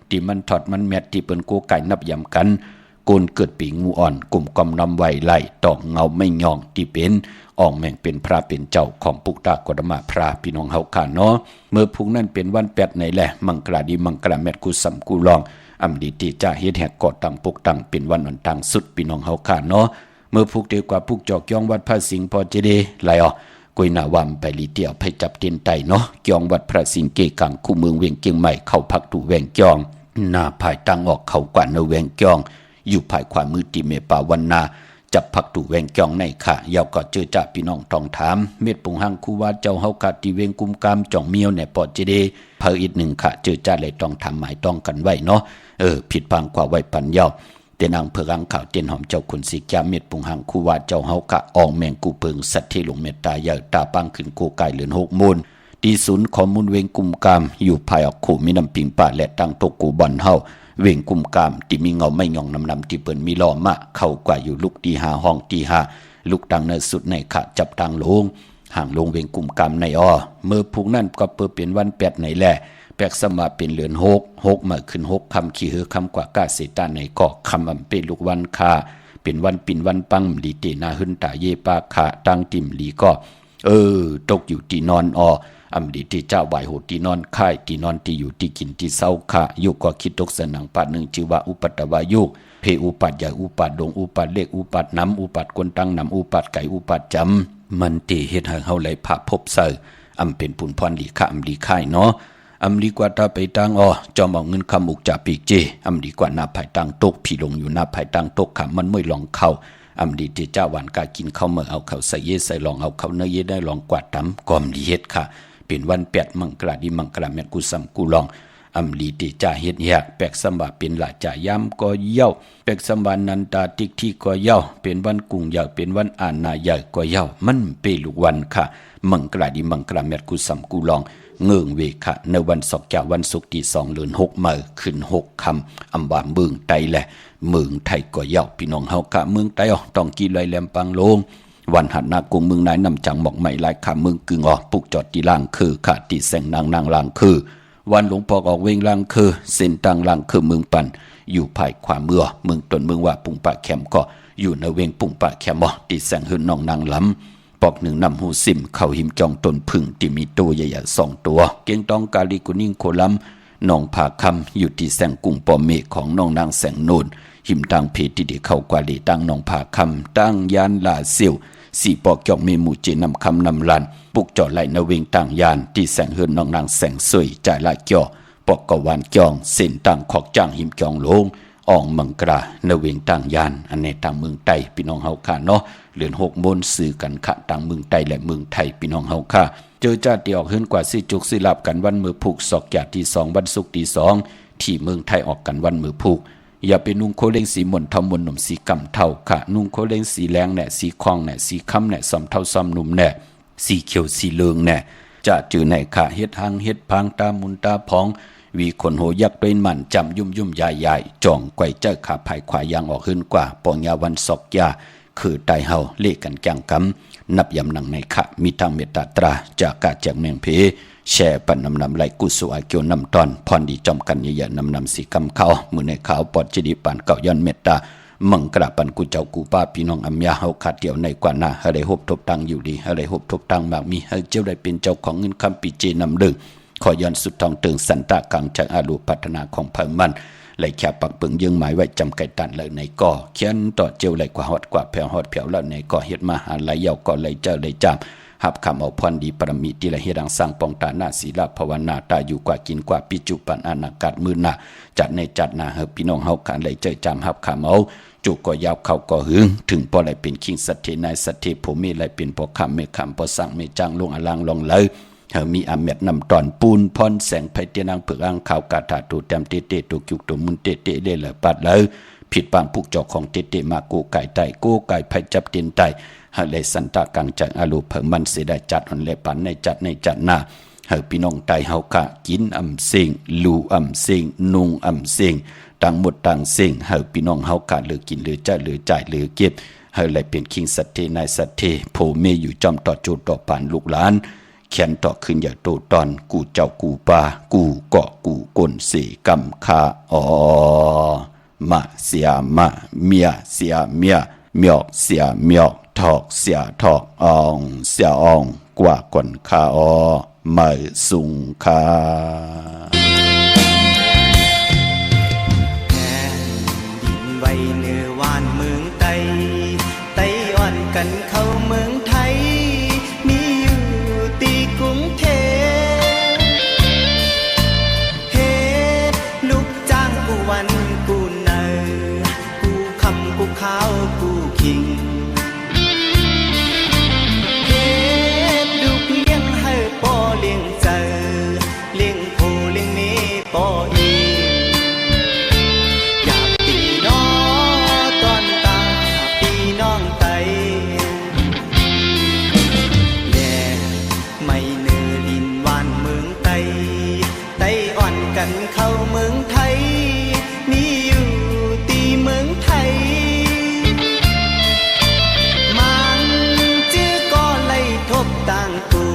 ที่มันถอดมันแมทที่เปิ้นกูไก่นับยำกันโกนเกิดปีงูอ่อนกลุ่มความน้อมไว้ไล่ตอกเงาไม่ย่องที่เป็นอ่องแม่งเป็นพระเป็นเจ้าของปุกตากฎมาพระพี่น้องเฮาค่ะเนาะเมื่อพุกนั้นเป็นวัน8ไหนแหละมังกลาดีมังกลาแมทกูสัมกูลองอำดีที่จะเฮ็ดแหกกอดตังปุกตังเป็นวันอ่อนตังสุดพี่น้องเฮาค่ะเนาะเมื่อพุกเดียวกว่าพุกจอกยองวัดพระสิงห์พอจะได้ไหลกุยนาวามไปลีเตียวไปจับเตียนไตเนาะจองวัดพระสิงห์เกกังคู่เมืองเวียงเกียงใหม่เข้าพักตู่แวงจองหน้าภายตังออกเขากว่าเนแวงจองอยู่ภายขวามือติเมปาวันนาจ จับผักตู่แวงจ้องในค่ะยาวก็เจอจ่าพี่น้องต้องถามเม็ดปุงหังคูว่าเจ้าเฮากะติเวงกุมกามจ่องเมียวในปอดเจเดเพออีกหนึ่งค่ะเจอจ่าเลยต้องทำหมายต้องกันไว้เนาะผิดพังกว่าไว้ปันยาวเตนางเผือกอังข่าวเตียนหอมเจ้าคุณสิกยาเม็ดปุงหังคูว่าเจ้าเฮากะอองแมงกูเปิงสัตว์ที่หลงเมตตาเยอะตาปังขึ้นโกไก่เหลือน6มูลดีศูนย์ข้อมูลเวงกุมกามอยู่ภายออกขู่มีน้ำปิงป่าและตั้งตกกูบอนเฮาเวงกุมกามที่มีเงาไม่ยองนำที่เปิ้นมีล้อมะเข้ากว่าอยู่ลุกตีหาห้องตีหาลุกตังเนสุดในขะจับตังลงห่างลงเวงกุมกามในเมื่อพุกนั่นก็เปิดเป็นวันแปดในแหละแปกสมาเป็นเหลือน6มาขึ้น6คำขี้หือคำกว่ากาเสตาในก็คำอำเป็นลูกวันคาเป็นวันปิ่นวันปังลีเตนาหึนตาเยปาขาตั้งติ่มลีก็ตกอยู่ที่นอนอำดีที่เจ้าไหวโหที่นอนค่ายที่นอนที่อยู่ที่กินที่เศร้าค่ะยุก็คิดตกสนังปาหนึ่งชื่อว่าอุปัตวายุเพอุปัตใหญ่อุปัตดงอุปัตเล็กอุปัตน้ำอุปัตกวนตังน้ำอุปัตไก่อุปัตจำมันตีเฮ็ดให้เฮาไหลผ่าพบเซออำเป็นปุนพรลีค่ะอำดีค่ายเนาะอำดีกว่าถ้าไปตังจอมเอาเงินคำอุกจ่าปีกเจอำดีกว่าหน้าภายตังตกผีลงอยู่หน้าภายตังตกค่ะมันไม่ลองเข้าอำดีที่เจ้าหวานกากินข้าวเมื่อเอาข้าวใส่เยใส่ลองเอาข้าวเนื้อเยได้ลองกวาดตำกอมดีเฮ็ดค่ะเป็นวันแปดมังกราดีมังกราแม่กูซ้ำกูลองอำลีติจ่าเฮ็ดแยกแปกสมบาเป็นหลาจ่ายำก็เย้าแปกสมบานันตาติกที่ก็เย้าเป็นวันกุ้งเย้าเป็นวันอานาใหญ่ก็เย้ามันเป็นลูกวันค่ะมังกราดีมังกราแม่กูซ้ำกูลองเงื่องเวค่ะในวันศกจากวันศุกร์ที่2เดือน6มื้อขึ้น6ค่ำอำว่าเมืองไทยแหละเมืองไทยก็เย้าพี่น้องเฮากะเมืองไทยต้องกินไรแหลมปังลงวันหัดนากุงเมืองนายนำจังหมอกใหม่ลายขาเมืองกึ่งปุกจอดที่ล่างคือขาตีแสงนางล่างคือวันหลวงพ่อออกเวงล่างคือเส้นตังล่างคือเมืองปันอยู่ภายขวาเมืองตนเมืองว่าปุงปะแคมก็อยู่ในเวงปุงปะแคมตีแสงหืนนองนางล้ำปอกหนึ่งนำหูซิมเข้าหิมจองต้นพึ่งที่มีตัวใหญ่ๆ2ตัวเก่งต้องกาลีกุนิ่งโคลัมน้องผาคำอยู่ที่แสงกุ้งปอเมฆของน้องนางแสงโนนหิมตังเพที่ได้เข้ากว่าลีตั้งน้องผาคำตั้งยานลาเซียวสี่ปอกจอกเมมูเจนำคำนำลันปุกจอดไหลนเวงต่างยานที่แสงเฮือนน้องนางแสงสวยจ่ายละจ่อปอกกวานจองเส้นต่างขอกจ้างหิมจองลงอ่องมังกรานเวงต่างยานอันในต่างเมืองไทยพี่น้องเฮาค่ะเนาะเหลือน6โมนสื่อกันค่ะต่างเมืองไทยและเมืองไทยพี่น้องเฮาค่ะเจอจ้าที่ออกเฮือนกว่าสิจุกสิลับกันวันมือผูกศอกยาที่2วันศุกร์ที่2ที่เมืองไทยออกกันวันมือผูกอย่าไปนุ่งโคเล้งสีหม่นทอมมนหนุ่มสีกำเท่าค่ะนุ่งโคเล้งสีแรงแหน่สีคองแหน่สีค้ำแหน่ซอมเท่าซอมหนุ่มแหน่สีเขียวสีเหลืองแหน่จะจือในค่ะเฮ็ดหังเฮ็ดพังตามุนตาพองวีขนโหยักด้วยมันจำยุ่มใหญ่ๆจ่องไกวเจ้าขาภายขวายางออกขึ้นกว่าปองยาวันศอกยาคือไตเฮาเล่กันจังกำนับยำหนังในค่ะมีทางเมตตาตราจากกาจากเมืองเพแช่ปันนำไหลกุสุอาเกียวนำตอนพรดีจอมกันใหญ่ๆนำสีกำเขามือในขาวปอดจิดีปันเก่าย้อนเมตตามังกราปันกุเจ้ากูป้าพี่น้องอัมยาเฮาขาดเดียวในกว่าหน้าให้ได้หบทบตังอยู่ดีให้ได้หบทบตังมากมีให้เจ้าได้เป็นเจ้าของเงินคำปีเจนำดึงขอย้อนสุดทองตึงสันตะกังจากอาลูพัฒนาของเพิ่มมันไหลแค่ปักเปิงยังหมายไว้จำไก่ตันเลยในก่อเขียนต่อเจียวไหลกว่าฮอดกว่าแผ่วฮอดแผ่วแล้วในก่อเฮ็ดมาหาไหลยาวก่อไหลเจ้าไหลจามหับคำเอาพรดีปรมีที่ละเฮดังสร้างปองตาหน้าศีลภาวนาตาอยู่กว่ากินกว่าปิจุปันอนาคตมือหน้าจัดในจัดหน้าเฮพี่น้องเฮากันไหลเจอจามหับคำเอาจุก็ยาวเข้าก็หึงถึงพอไหลเป็นคิงสัตเทนายสัตเทภูมิไหลเป็นพอคำเมคำพอสั่งเมจางลงอลังลงเลยเฮามีอาเม็ดนำตอนปูนพรแสงไผเตียนางเผือกอ่างข่าวกาถาตูแตมเตเตตุกิกตุมุนเตเตเลยละปัดเลยผิดปางผูกจอกของเตเตมากูไก่ไตกูไก่ไผจับเตียนไตหาเลยสันตะกังจากอาลูเพิ่มมันเสียได้จัดหนเลปันในจัดหน้าเฮาพี่น้องไตเฮากะกินอำสิงลูอำสิงนุงอำสิงต่างหมดต่างสิงเฮาพี่น้องเฮากะเหลือกินเหลือใจเหลือจ่ายเหลือเก็บเฮาเลยเป็นคิงสัตเทนายสัตเทโพเมอยู่จอมต่อโจต่อปานลูกหลานเขียนต่อขึ้นอย่าโตตอนกูเจ้ากูปากูเกาะกูกลสีกำคามาเสียมาเมียเสียเมียเมียเสียเมียถอกเสียถอกอองเสียอองกว่ากนคาไม่สุงคาแผ่นดินไหวเหนือวานเมืองไต้อ่อนกันเข้าเมืองไทยมีอยู่ตีกรุงเทพเฮ็ดลูกจ้างกูวันกูเนอกูคำกูข้าวกูคิง กันเข้าเมืองไทยมีอยู่ตีเมืองไทยมันจื้อก็ไล่ทบต่างกู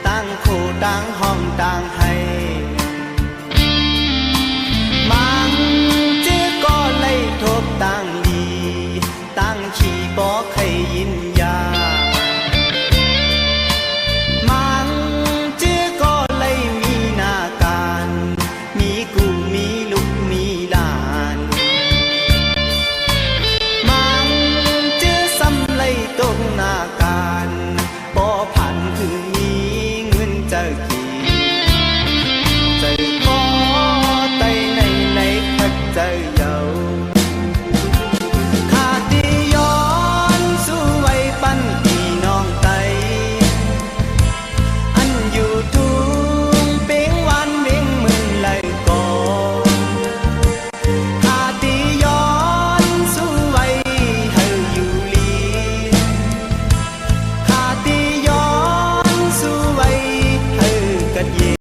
ต่างโคต่างห้องต่างให้